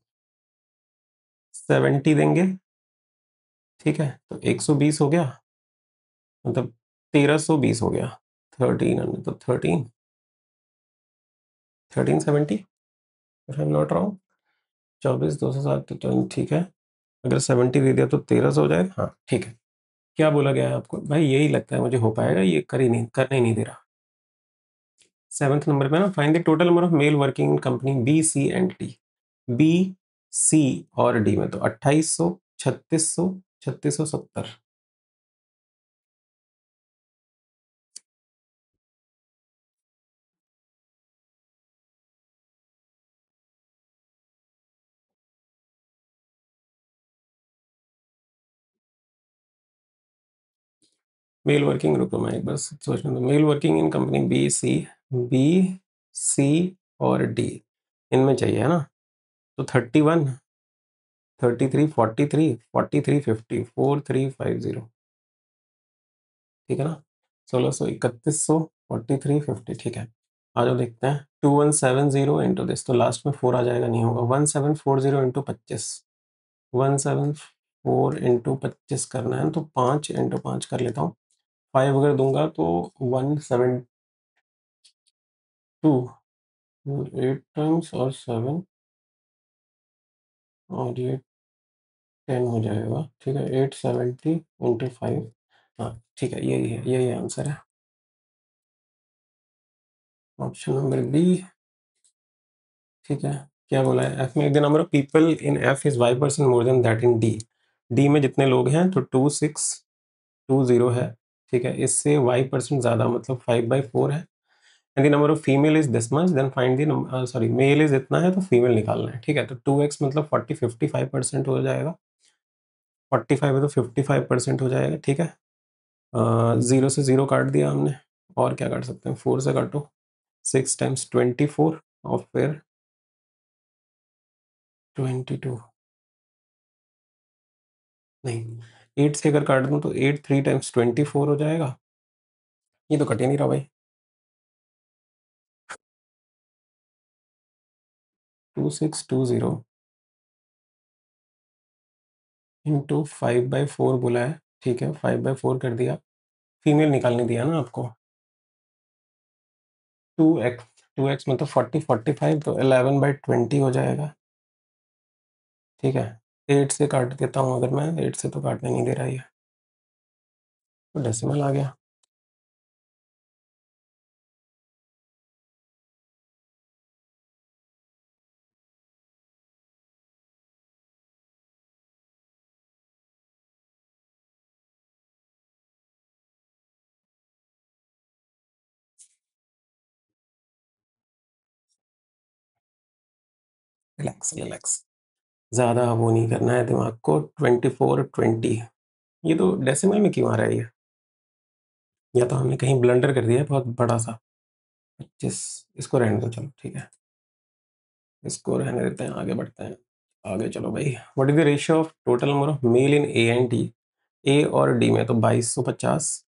70 देंगे, ठीक है। तो 120 हो गया, मतलब 1320 हो गया, 1300, तो 1370 if I am not wrong, 24 207, तो ठीक है। अगर 70 दे दिया तो 1300 हो जाएगा, हाँ ठीक है। क्या बोला गया है आपको भाई, यही लगता है मुझे हो पाएगा, ये करने ही नहीं दे रहा। 7th नंबर पे ना, find the total number of male working in company B C and D. B, C और डी में तो 2800, 3600, 3670। मेल वर्किंग, रुको मैं एक बार सोचने दो। Male working in company B C और डी, इनमें चाहिए, है ना। तो 31, 33, 43, 43, 50, 4350, ठीक है ना। 1631, 4350, ठीक है। आ जाओ देखते हैं। 2170 इंटू दिस, तो लास्ट में 4 आ जाएगा, नहीं होगा। 1740 इंटू 25, 174 इंटू 25 करना है, तो 5 इंटू 5 कर लेता हूँ। 5 अगर दूंगा तो 172, 8 टाइम्स और 7, और ये 10 हो जाएगा, ठीक है। 870 इंटू 5, हाँ ठीक है, यही आंसर है, ऑप्शन नंबर बी, ठीक है। क्या बोला है एफ में, the number of people in F is y% more than that in D. D में जितने लोग हैं तो 2620 है, ठीक है। इससे y% ज़्यादा, मतलब 5/4 है। And the number of female is this much, then find the, sorry male is इतना है तो फीमेल निकालना है, ठीक है। तो 2x मतलब 55% हो जाएगा, 45 है तो 55% हो जाएगा, ठीक है। 0 से 0 काट दिया हमने, और क्या काट सकते हैं, 4 से काटो, 6 टाइम्स 24, और फिर 22, नहीं 8 से अगर काट दूं तो 8 3 टाइम्स 24 हो जाएगा। ये तो कट ही नहीं रहा भाई। 2620 इंटू 5/4 बोला है, ठीक है। 5/4 कर दिया, फीमेल निकालने दिया ना आपको। 2x, 2x मतलब 40, 45, तो 11/20 हो जाएगा, ठीक है। 8 से काट देता हूँ अगर मैं, 8 से तो काटने नहीं दे रहा है, तो डेसिमल आ गया। रिलैक्स रिलैक्स, ज़्यादा वो नहीं करना है दिमाग को। 2420, ये तो डेसिमल में क्यों आ रहा है ये, या तो हमने कहीं ब्लंडर कर दिया है बहुत बड़ा सा। 25, इसको रहने दो, चलो ठीक है, इसको रहने देते हैं, आगे बढ़ते हैं। आगे चलो भाई, what is the ratio of total number of male in A and D. A और डी में तो 2250,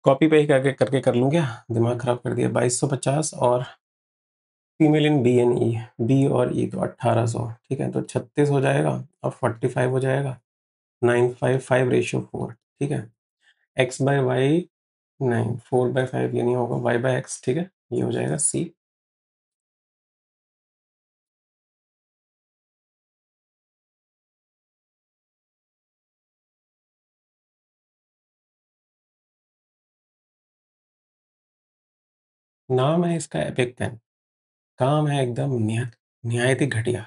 कॉपी पे ही करके करके कर लूँ क्या, दिमाग खराब कर दिया। 2250, और female in B and E, B और ई तो 1800, ठीक है। तो 36 हो जाएगा, और 45 हो जाएगा, 955/4, ठीक है। एक्स बाय वाई, नहीं 4/5 ये नहीं होगा, वाई बाय एक्स, ठीक है। ये हो जाएगा सी। नाम है इसका एपिक पेन, काम है एकदम निहायत ही घटिया।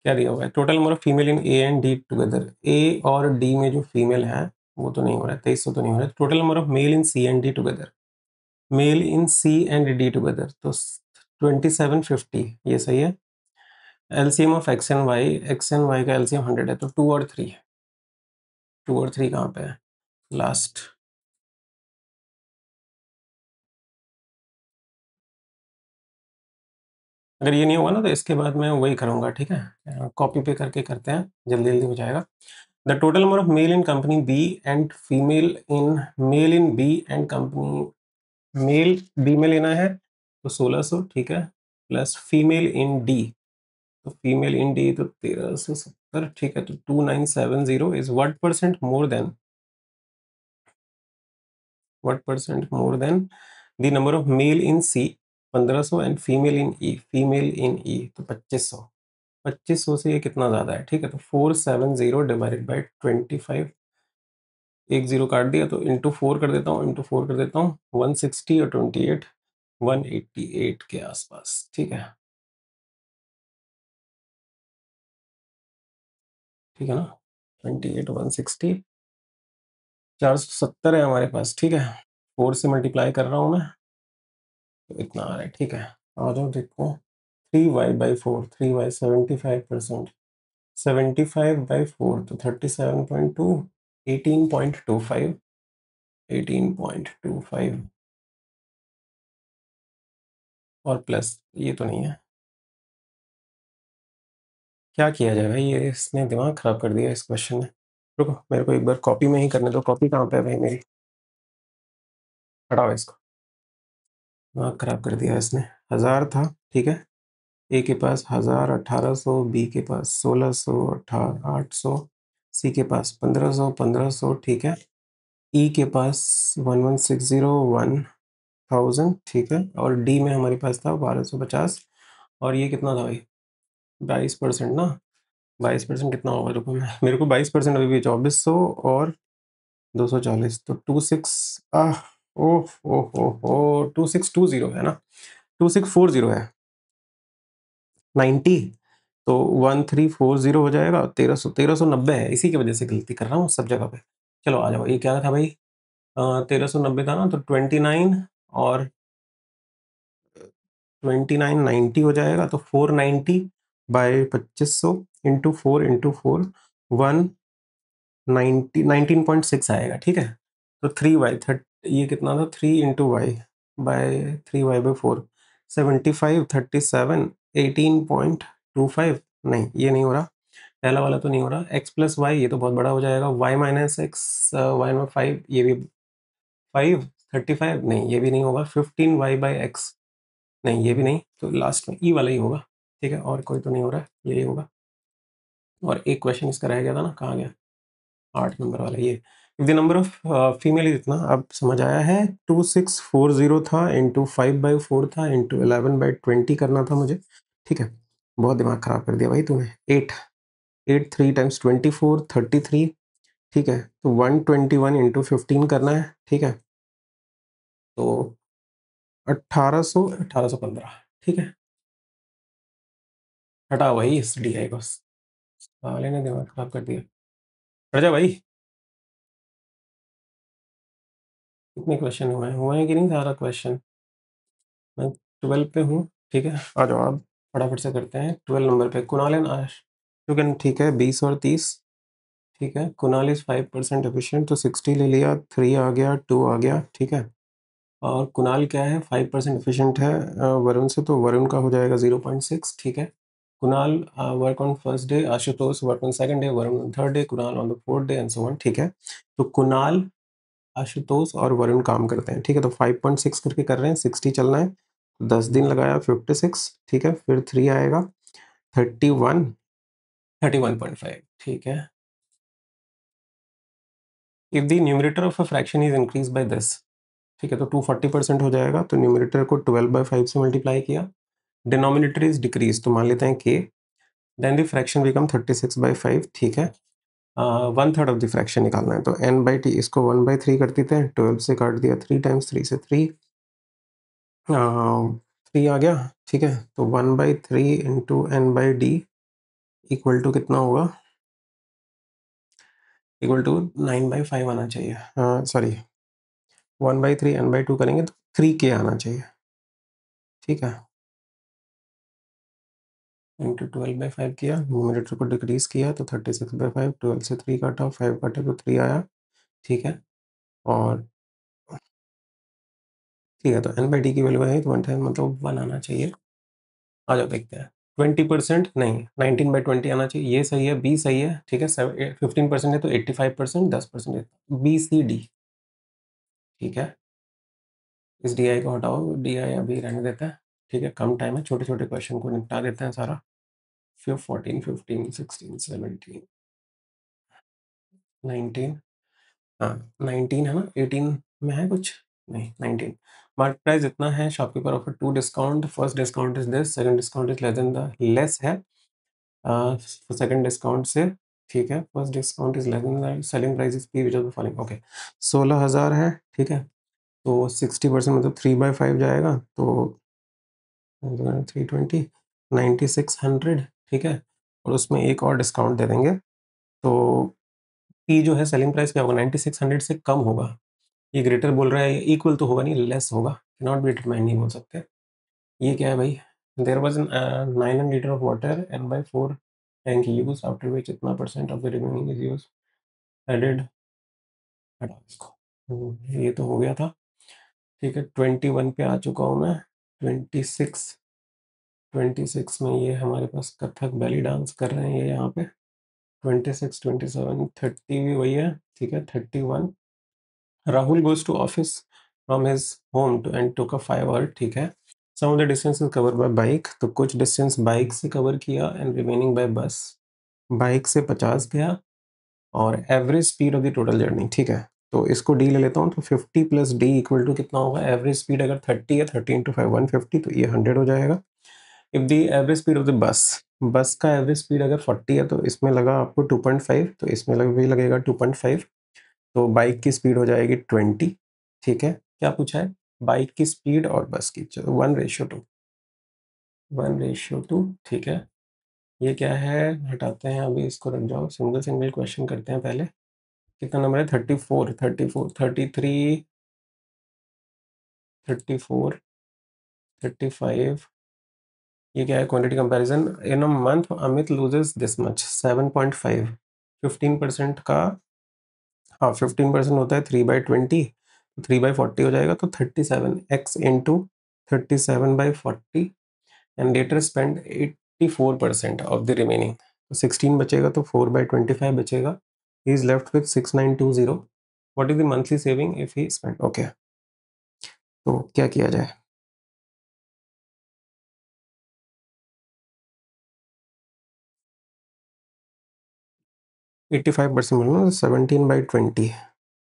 क्या दिया हुआ है, total number of female in A and D together. A और डी में जो फीमेल है वो तो नहीं हो रहा है, 2300 तो नहीं हो रहा है। Total number of male in C and D together, male in C and D together तो 2750, ये सही है। LCM of x and y का एलसीएम 100 है, तो 2 और 3 है। 2 और 3 कहाँ पे है? लास्ट। अगर ये नहीं होगा ना तो इसके बाद मैं वही करूँगा, ठीक है, कॉपी पे करके करते हैं, जल्दी जल्दी हो जाएगा। The total number of male in company B and female in B and company, male B में लेना है तो 1600, ठीक है, प्लस फीमेल इन डी, तो फीमेल इन डी तो 1370, ठीक है, तो 2970 is what percent more than the number of male in C 1500 and female in E तो 2500। 2500 से ये कितना ज़्यादा है, ठीक है, तो 470 डिवाइडेड बाई 25, एक जीरो काट दिया तो इंटू 4 कर देता हूँ, 160 और 28 188 के आसपास, ठीक है, ठीक है ना, 28 160 470 है हमारे पास, ठीक है, 4 से मल्टीप्लाई कर रहा हूँ मैं, तो इतना आ रहा है, ठीक है। आ जाओ देखो, 3y/4, 3y 75%, 75/4 तो 37.2, 18.25, 18.25 और प्लस ये तो नहीं है। क्या किया जाए भाई, ये इसने दिमाग खराब कर दिया इस क्वेश्चन ने। रुको मेरे को एक बार कॉपी में ही करने दो, कॉपी कहाँ पे है भाई मेरी, हटाओ इसको, दिमाग खराब कर दिया इसने। 1000 था, ठीक है, ए के पास 1000, 1800, बी के पास 1600, 800, सी के पास 1500, 1500, ठीक है, ई के पास 1160, 1000, ठीक है, और डी में हमारे पास था 1250, और ये कितना था भाई, 22% ना, 22% कितना होगा, रुको मैं, मेरे को 22% अभी भी 2400 और 240, तो 26, आह, ओह ओह ओह ओह 2620 है ना, 2640 है, 90, तो 1340 हो जाएगा, 1390 है, इसी की वजह से गलती कर रहा हूँ सब जगह पे। चलो आ जाओ, ये क्या था भाई, 1390 था ना, तो 29 और 2990 हो जाएगा, तो 490/2500 इंटू फोर 19.6 आएगा, ठीक है, तो 3y ये कितना था, 3 इंटू वाई/3y/4 75 37 18.25, नहीं ये नहीं हो रहा, पहला वाला तो नहीं हो रहा, x+y ये तो बहुत बड़ा हो जाएगा, y-x, y/5 ये भी 5 35, नहीं ये भी नहीं होगा, 15y/x, नहीं ये भी नहीं, तो लास्ट में ई वाला ही होगा, ठीक है, और कोई तो नहीं हो रहा है, यही होगा। और एक क्वेश्चन इसका रह गया था ना, कहाँ गया, 8 नंबर वाला, ये द नंबर ऑफ फीमेल इतना अब समझ आया है, 2640 था, इंटू 5/4 था, इंटू 11/20 करना था मुझे, ठीक है, बहुत दिमाग खराब कर दिया भाई तूने। 8 3 टाइम्स 24 33, ठीक है, तो 121 इंटू 15 करना है, ठीक है, तो 1815, ठीक है, हटा वही इस डी आई बस, साले ने दिमाग खराब कर दिया। हट जा भाई, कितने क्वेश्चन हुए हैं कि नहीं, सारा क्वेश्चन, मैं 12 पे हूँ, ठीक है, आ जाओ आप, फटाफट से करते हैं। 12 नंबर पे कुणाल एंड आश, ठीक है, 20 और 30, ठीक है, कुणाल इज 5% एफिशिएंट, तो 60 ले लिया, 3 आ गया, 2 आ गया, ठीक है, और कुणाल क्या है, 5% एफिशिएंट है वरुण से, तो वरुण का हो जाएगा 0.6, ठीक है, Kunal work on first day, Ashutosh work on second day, Varun on third day, Kunal on the fourth day and so on, ठीक है, तो कुणाल, आशुतोष और वरुण काम करते हैं, ठीक है, तो 5.6 करके कर रहे हैं, 60 चलना है, 10 दिन लगाया, 56, ठीक है, फिर 3 आएगा, 31, 31.5, ठीक है, if the numerator of a fraction is increase by this, ठीक है, तो 240% हो जाएगा, तो न्यूमरेटर को 12/5 से मल्टीप्लाई किया, डिनोमिनेटर इज डिक्रीज, तो मान लेते हैं k, then the fraction become 36/5, ठीक है, 1/3 ऑफ द फ्रैक्शन निकालना है, तो n/t, इसको 1/3 कर देते हैं, 12 से काट दिया, 3 टाइम्स 3 से 3, 3 आ गया, ठीक है, तो 1/3 इंटू n/d इक्वल टू कितना होगा, इक्वल टू 9/5 आना चाहिए, सॉरी 1/3 n/2 करेंगे तो 3k आना चाहिए, ठीक है, इंटू 12/5 किया, न्यूमरेटर को डिक्रीज किया तो 36/5, 12 से 3 काटा, 5 काटे तो 3 आया, ठीक है। और ठीक है, तो n/d की वैल्यू है 1 टाइम, मतलब 1 आना चाहिए। आ जाओ देखते हैं। 20% नहीं, 19/20 आना चाहिए, ये सही है, बी सही है, ठीक है। 15% है तो 85%, 10% है, बी सी डी, ठीक है। इस डी आई को हटाओ, डी आई अभी रहने देता है, ठीक है, कम टाइम है, छोटे छोटे क्वेश्चन को निपटा देते हैं सारा। फिर 14, 15, 16, 17, 19, हाँ 19 है ना, 18 में है कुछ नहीं, 19। मार्केट प्राइस इतना है, shopkeeper offer 2 discount, first discount is this, second discount is less than the, less है सेकंड डिस्काउंट से, ठीक है। First discount is less than the selling price is P which of the following, okay. 16,000 है, ठीक है। तो 60% मतलब 3/5 जाएगा, तो 320, 9600, ठीक है। और उसमें एक और डिस्काउंट दे देंगे, तो पी जो है सेलिंग प्राइस क्या होगा, 9600 से कम होगा। ये ग्रेटर बोल रहा है, इक्वल तो होगा नहीं, लेस होगा, नॉट बी डिटरमाइन नहीं बोल सकते। ये क्या है भाई, there was 900 litre of water n/4 tank use, after which इतना percent of the remaining is use added, हटा इसको। ये तो हो गया था, ठीक है। 21 पे आ चुका हूँ मैं। 26, 26 में ये हमारे पास कथक बेली डांस कर रहे हैं ये यहाँ पे। 26, 27, 30 भी वही है, ठीक है। 31, Rahul goes to office from his home to and took a 5 hour, ठीक है। सम of the distance is cover by bike, तो कुछ डिस्टेंस बाइक से कवर किया and remaining by bus. Bike से 50 गया, और average speed of the total journey, ठीक है। तो इसको डी ले लेता हूँ, तो 50 प्लस डी इक्वल टू कितना होगा, एवरेज स्पीड अगर 30 है, 30 इंटू 5 150, तो ये 100 हो जाएगा। If the average speed of the bus, बस का एवरेज स्पीड अगर 40 है, तो इसमें लगा आपको 2.5, तो इसमें भी लगेगा 2.5, तो बाइक की स्पीड हो जाएगी 20, ठीक है। क्या पूछा है, बाइक की स्पीड और बस की, चलो 1:2, 1:2, ठीक है। ये क्या है, हटाते हैं अभी इसको, रख जाओ, सिंगल सिंगल क्वेश्चन करते हैं पहले। कितना नंबर है, 34, 34, 33, 34, 35। ये क्या है, quantity comparison, in a month Amit loses this much, 7.5, 15% का, हाँ 15% होता है 3/20, 3/40 हो जाएगा, तो 37x into 37/40, and later spend 84% of the remaining, तो 16 बचेगा, तो 4/25 बचेगा। He is left with 6920। What is the monthly saving if he spend, okay. तो क्या किया जाए, 85% बोलो, 17/20,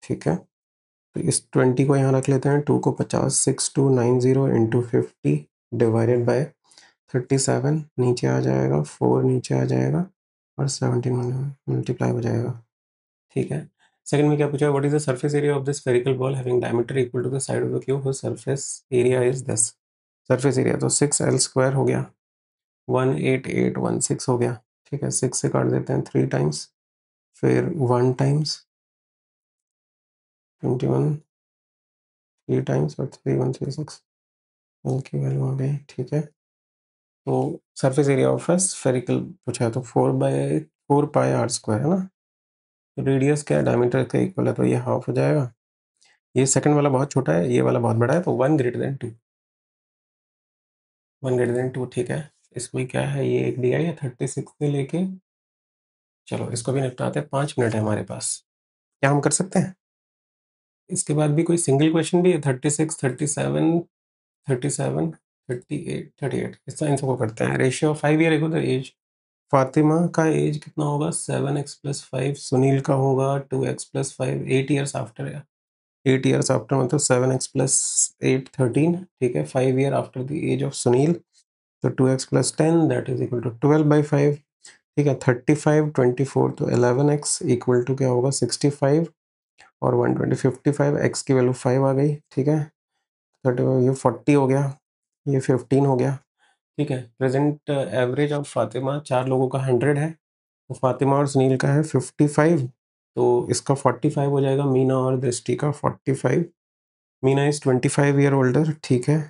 ठीक है। तो इस 20 को यहाँ रख लेते हैं, 2 को 50, 6290 इंटू 50 डिवाइडेड बाय 37, नीचे आ जाएगा 4, नीचे आ जाएगा, और 17 मल्टीप्लाई हो जाएगा, ठीक है। सेकंड में क्या पूछा, what is the surface area of this spherical ball having diameter equal to the side of the cube, whose surface area is this. Surface area तो 6L² हो गया, 18816 हो गया, ठीक है। 6 से काट देते हैं 3 टाइम्स, फिर 1 टाइम्स 21, 3 टाइम्स, और 3136 एल की वैल्यू आ गई, ठीक है। तो सरफेस एरिया ऑफ स्फेरिकल पूछा है, तो 4/4 पाई r² है ना। तो रेडियस क्या है, डायमीटर का इक्वल है, तो ये हाफ हो जाएगा। ये सेकंड वाला बहुत छोटा है, ये वाला बहुत बड़ा है, तो 1 > 2, 1 > 2, ठीक है। इसमें क्या है, ये एक दिया है 36 से लेके, चलो इसको भी निपटाते हैं, 5 मिनट है हमारे पास, क्या हम कर सकते हैं। इसके बाद भी कोई सिंगल क्वेश्चन भी है, 36, 37, 37, 38, 38, इस तरह इन सबको करते हैं। Ratio of 5 year ago the age, Fatima का एज कितना होगा, 7x+5, सुनील का होगा 2x+5, 8 years after, 8 years after मतलब 7x+8, 13, ठीक है। 5 year after the age of Sunil, तो 2x+10 that is equal to 12/5, ठीक है। 35, 24, तो 11x इक्वल टू क्या होगा, 65, और 120, 55, x की वैल्यू 5 आ गई, ठीक है। 35, ये 40 हो गया, ये 15 हो गया, ठीक है। प्रेजेंट एवरेज ऑफ फातिमा, 4 लोगों का 100 है, तो फातिमा और सुनील का है 55, तो इसका 45 हो जाएगा, मीना और दृष्टि का 45। मीना इज 25 ईयर ओल्डर, ठीक है।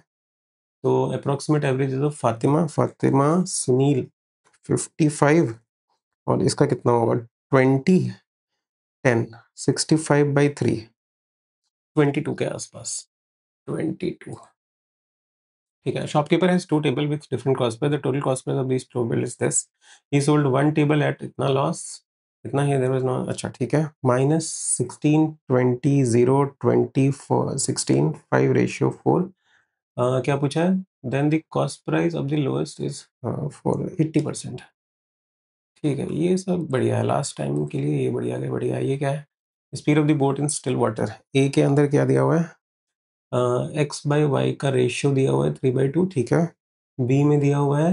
तो approximate average of Fatima, Fatima Sunil 55 और इसका कितना होगा 20 10 65/3 22 के आसपास 22 ठीक है. Shopkeeper has 2 table with different cost price. The total cost price of this table is this. He sold 1 table at इतना लॉस इतना ही. देयर वाज नो अच्छा ठीक है. -16 20 0 24 16 5 रेशियो 4. क्या पूछा है? Then the cost price of the lowest is for 80%. ठीक है, ये सब बढ़िया है. लास्ट टाइम के लिए ये बढ़िया है. बढ़िया है. ये क्या है? Speed of the boat in still water. A के अंदर क्या दिया हुआ है? एक्स बाई वाई का रेशियो दिया हुआ है 3/2. ठीक है. बी में दिया हुआ है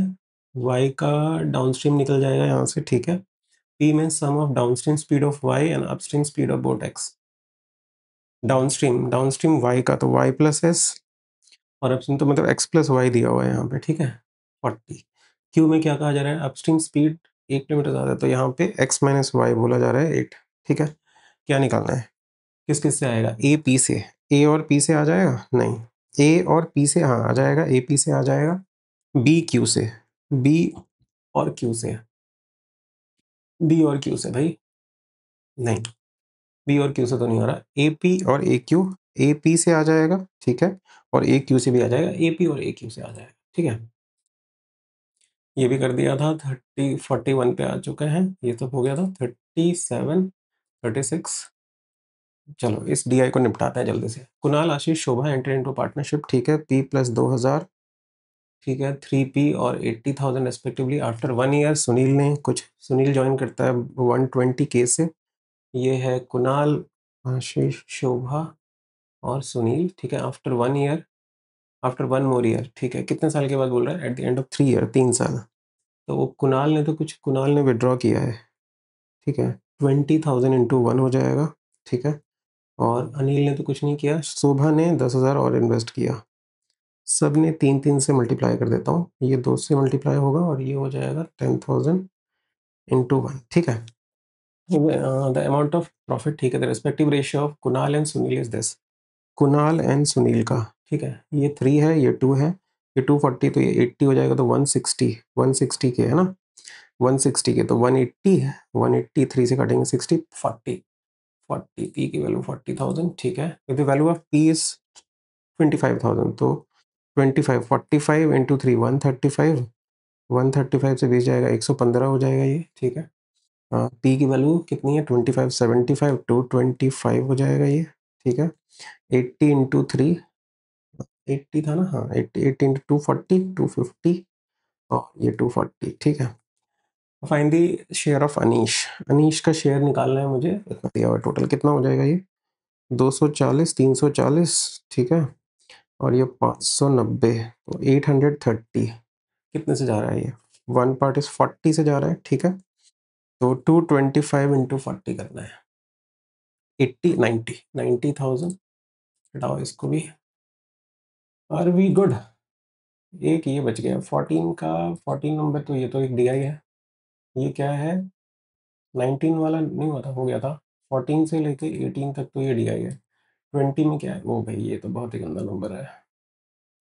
वाई का डाउनस्ट्रीम निकल जाएगा यहाँ से. ठीक है. पी में sum of downstream speed of Y and upstream speed of boat X. Downstream Y का तो वाई प्लस एस और अपस्ट्रीम तो मतलब एक्स प्लस वाई दिया हुआ है यहाँ पे. ठीक है. 40. क्यू में क्या कहा जा रहा है? अपस्ट्रीम स्पीड 1 किलोमीटर ज़्यादा है तो यहाँ पे एक्स माइनस वाई बोला जा रहा है 8. ठीक है. क्या निकालना है? किस किस से आएगा? ए पी से. ए और पी से आ जाएगा? नहीं. ए और पी से हाँ आ जाएगा. ए पी से आ जाएगा. बी क्यू से. बी और क्यू से. बी और क्यू से भाई नहीं. बी और क्यू से तो नहीं आ रहा. ए पी और ए क्यू. ए पी से आ जाएगा. ठीक है. और ए क्यू से भी आ जाएगा. ए पी और ए क्यू से आ जाएगा. ठीक है. ये भी कर दिया था. 41 पे आ चुके हैं. ये तो हो गया था. 37 36. चलो इस डी आई को निपटाते हैं जल्दी से. कुणाल आशीष शोभा एंटर इनटू पार्टनरशिप. ठीक है. P plus 2000. ठीक है. 3P और 80,000 रेस्पेक्टिवली. आफ्टर 1 ईयर सुनील ने कुछ सुनील ज्वाइन करता है 120K से. ये है कुणाल आशीष शोभा और सुनील. ठीक है. After 1 year after 1 more year. ठीक है. कितने साल के बाद बोल रहा है? At the end of 3 year. 3 साल. तो वो कुणाल ने विड्रॉ किया है. ठीक है. 20,000 इंटू 1 हो जाएगा. ठीक है. और अनिल ने तो कुछ नहीं किया. शोभा ने 10,000 और इन्वेस्ट किया. सब ने 3 से मल्टीप्लाई कर देता हूँ. ये 2 से मल्टीप्लाई होगा और ये हो जाएगा 10,000 इंटू 1. ठीक है. The amount of profit. ठीक है. The respective ratio of Kunal and Sunil is this. Kunal and Sunil का. ठीक है. ये 3 है ये 2 है. ये 240 तो ये 80 हो जाएगा तो 160 के है ना. 160 के तो 180 है. 180 3 से काटेंगे 60 40 पी की वैल्यू 40,000. ठीक है. The value of P is 25,000 तो 25 45 इंटू 3 135. 135 से 20 जाएगा 115 हो जाएगा ये. ठीक है. पी की वैल्यू कितनी है? 25 75 225 हो जाएगा ये. ठीक है. 80 इंटू 3 80 था ना. हाँ 80 इंटू 240 250 और ये 240. ठीक है. Find the share of Anish. Anish का शेयर निकालना है मुझे. इतना दिया हुआ टोटल कितना हो जाएगा ये? 240 340. ठीक है. और ये 590 तो 830. कितने से जा रहा है ये? 1 पार्ट इज 40 से जा रहा है. ठीक है. तो 225 इंटू 40 करना है. 80 90,000. हटाओ इसको भी. Are we good. एक ये बच गया 14 का. 14 नंबर तो ये तो एक डी आई है. ये क्या है? 19 वाला नहीं हुआ था? हो गया था. 14 से लेके 18 तक तो ये डी आई है. 20 में क्या है? ओ भाई ये तो बहुत ही गंदा नंबर है.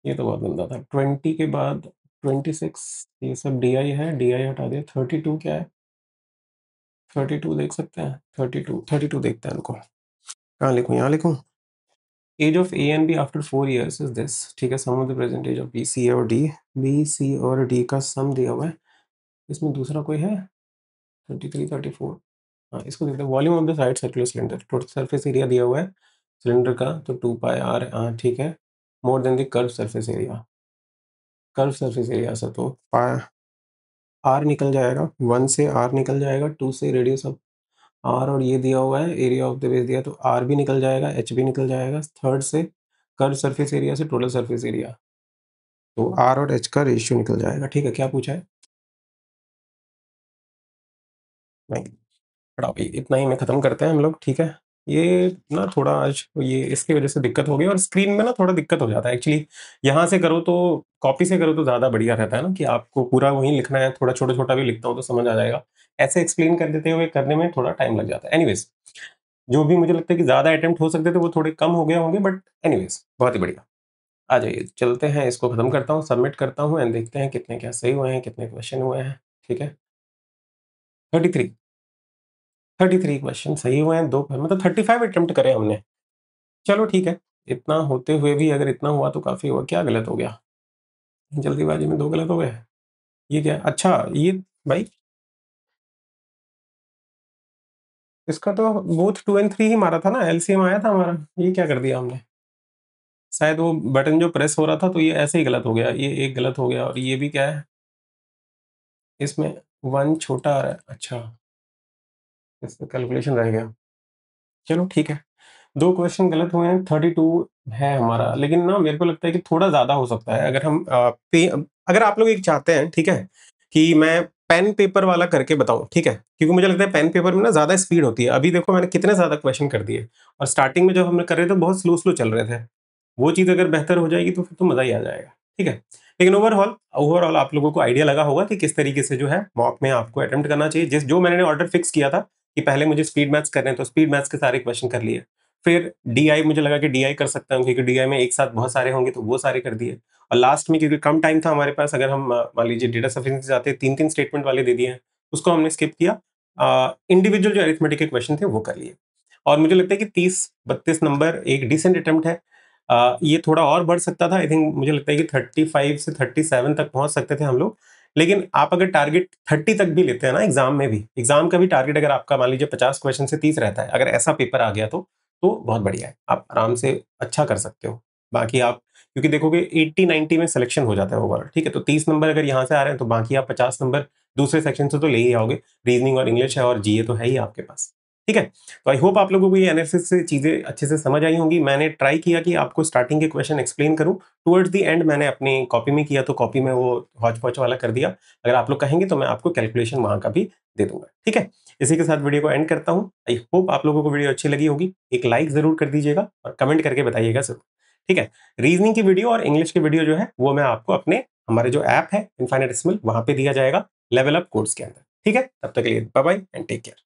ये तो बहुत गंदा था. 20 के बाद 26 ये सब डी आई है. डी आई हटा दिया. 32 क्या है? 32 देख सकते हैं. 32 देखते हैं इनको. कहाँ लिखूँ? यहाँ लिखूँ. Age of A and B after 4 years is this. ठीक है. सम of the present age of B C और डी. बी सी और डी का सम दिया हुआ है. इसमें दूसरा कोई है? 33 34. हाँ इसको देखते हैं. Volume of the side circular cylinder. Total surface area दिया हुआ है सिलेंडर का तो 2πr. हाँ ठीक है. मोर than the curve surface area. Curve surface area से तो आर निकल जाएगा. 1 से आर निकल जाएगा. 2 से रेडियस ऑफ आर और ये दिया हुआ है एरिया ऑफ द बेस दिया तो आर भी निकल जाएगा. एच भी निकल जाएगा. थर्ड से कर्व सरफेस एरिया से टोटल सरफेस एरिया तो आर और एच का रेशियो निकल जाएगा. ठीक है. क्या पूछा है? नहीं पढ़ा भाई. इतना ही में ख़त्म करते हैं हम लोग. ठीक है. ये ना थोड़ा आज ये इसकी वजह से दिक्कत हो गई और स्क्रीन में ना थोड़ा दिक्कत हो जाता है एक्चुअली. यहाँ से करो तो कॉपी से करो तो ज़्यादा बढ़िया रहता है ना कि आपको पूरा वहीं लिखना है. थोड़ा छोटा छोटा भी लिखता हूँ तो समझ आ जाएगा. ऐसे एक्सप्लेन कर देते हुए करने में थोड़ा टाइम लग जाता है. एनीवेज जो भी मुझे लगता है कि ज़्यादा अटेम्प्ट हो सकते थे वो थोड़े कम हो गए होंगे बट एनीवेज बहुत ही बढ़िया. आ जाइए चलते हैं. इसको ख़त्म करता हूँ सबमिट करता हूँ एंड देखते हैं कितने क्या सही हुए हैं कितने क्वेश्चन हुए हैं. ठीक है, 33 33 क्वेश्चन सही हुए हैं, 2 मतलब 35 अटेम्प्ट करे हमने। चलो ठीक है, इतना होते हुए भी अगर इतना हुआ तो काफ़ी हुआ। क्या गलत हो गया? जल्दीबाजी में 2 गलत हो गए। ये क्या? अच्छा ये भाई इसका तो बोथ 2 एंड 3 ही मारा था ना, एलसीएम आया था हमारा। ये क्या कर दिया हमने? शायद वो बटन जो प्रेस हो रहा था तो ये ऐसे ही गलत हो गया। ये एक गलत हो गया और ये भी क्या है? इसमें 1 छोटा आ रहा है। अच्छा, इसमें कैलकुलेशन रह गया। चलो ठीक है। 2 क्वेश्चन गलत हुए हैं, 32 है हमारा, लेकिन ना मेरे को लगता है कि थोड़ा ज़्यादा हो सकता है अगर हम अगर आप लोग एक चाहते हैं, ठीक है, कि मैं पेन पेपर वाला करके बताऊँ, ठीक है? क्योंकि मुझे लगता है पेन पेपर में ना ज़्यादा स्पीड होती है। अभी देखो मैंने कितने ज़्यादा क्वेश्चन कर दिए और स्टार्टिंग में जब हमने कर रहे थे बहुत स्लो-स्लो चल रहे थे। वो चीज़ अगर बेहतर हो जाएगी तो फिर तो मज़ा ही आ जाएगा, ठीक है? लेकिन ओवरऑल ओवरऑल आप लोगों को आइडिया लगा होगा कि किस तरीके से जो है मॉक में आपको अटेम्प्ट करना चाहिए। जिस जो मैंने ऑर्डर फिक्स किया था कि पहले मुझे स्पीड मैथ्स करने हैं, तो स्पीड मैथ्स के सारे क्वेश्चन कर लिए। फिर डीआई मुझे लगा कि डीआई कर सकता हूँ क्योंकि डीआई में एक साथ बहुत सारे होंगे तो वो सारे कर दिए। और लास्ट में क्योंकि कम टाइम था हमारे पास, अगर हम मान लीजिए डेटा सफिशिएंसी चाहते 3-3 स्टेटमेंट वाले दे दिए हैं, उसको हमने स्किप किया। इंडिविजुअल जो अरिथमेटिक के क्वेश्चन थे वो कर लिए। और मुझे लगता है कि 30-32 नंबर एक डिसेंट अटेम्प्ट है। ये थोड़ा और बढ़ सकता था। आई थिंक मुझे लगता है कि 35 से 37 तक पहुँच सकते थे हम लोग। लेकिन आप अगर टारगेट 30 तक भी लेते हैं ना एग्ज़ाम में भी, एग्ज़ाम का भी टारगेट अगर आपका मान लीजिए 50 क्वेश्चन से 30 रहता है, अगर ऐसा पेपर आ गया तो बहुत बढ़िया है। आप आराम से अच्छा कर सकते हो। बाकी आप क्योंकि देखोगे 80-90 में सिलेक्शन हो जाता है ओवरऑल, ठीक है? तो 30 नंबर अगर यहाँ से आ रहे हैं तो बाकी आप 50 नंबर दूसरे सेक्शन से तो ले ही आओगे। रीज़निंग और इंग्लिश है और जीए तो है ही आपके पास, ठीक है? तो आई होप आप लोगों को ये एनालिसिस से चीज़ें अच्छे से समझ आई होंगी। मैंने ट्राई किया कि आपको स्टार्टिंग के क्वेश्चन एक्सप्लेन करूँ। टुवर्ड्स द एंड मैंने अपनी कॉपी में किया तो कॉपी में वो हौच-पौच वाला कर दिया। अगर आप लोग कहेंगे तो मैं आपको कैलकुलेशन वहाँ का भी दे दूँगा, ठीक है? इसी के साथ वीडियो को एंड करता हूँ। आई होप आप लोगों को वीडियो अच्छी लगी होगी। एक लाइक ज़रूर कर दीजिएगा और कमेंट करके बताइएगा ज़रूर, ठीक है? रीज़निंग की वीडियो और इंग्लिश की वीडियो जो है वो मैं आपको अपने हमारे जो ऐप है इन्फिनिटेसिमल वहाँ पे दिया जाएगा लेवल अप कोर्स के अंदर, ठीक है? तब तक के लिए bye bye and take care.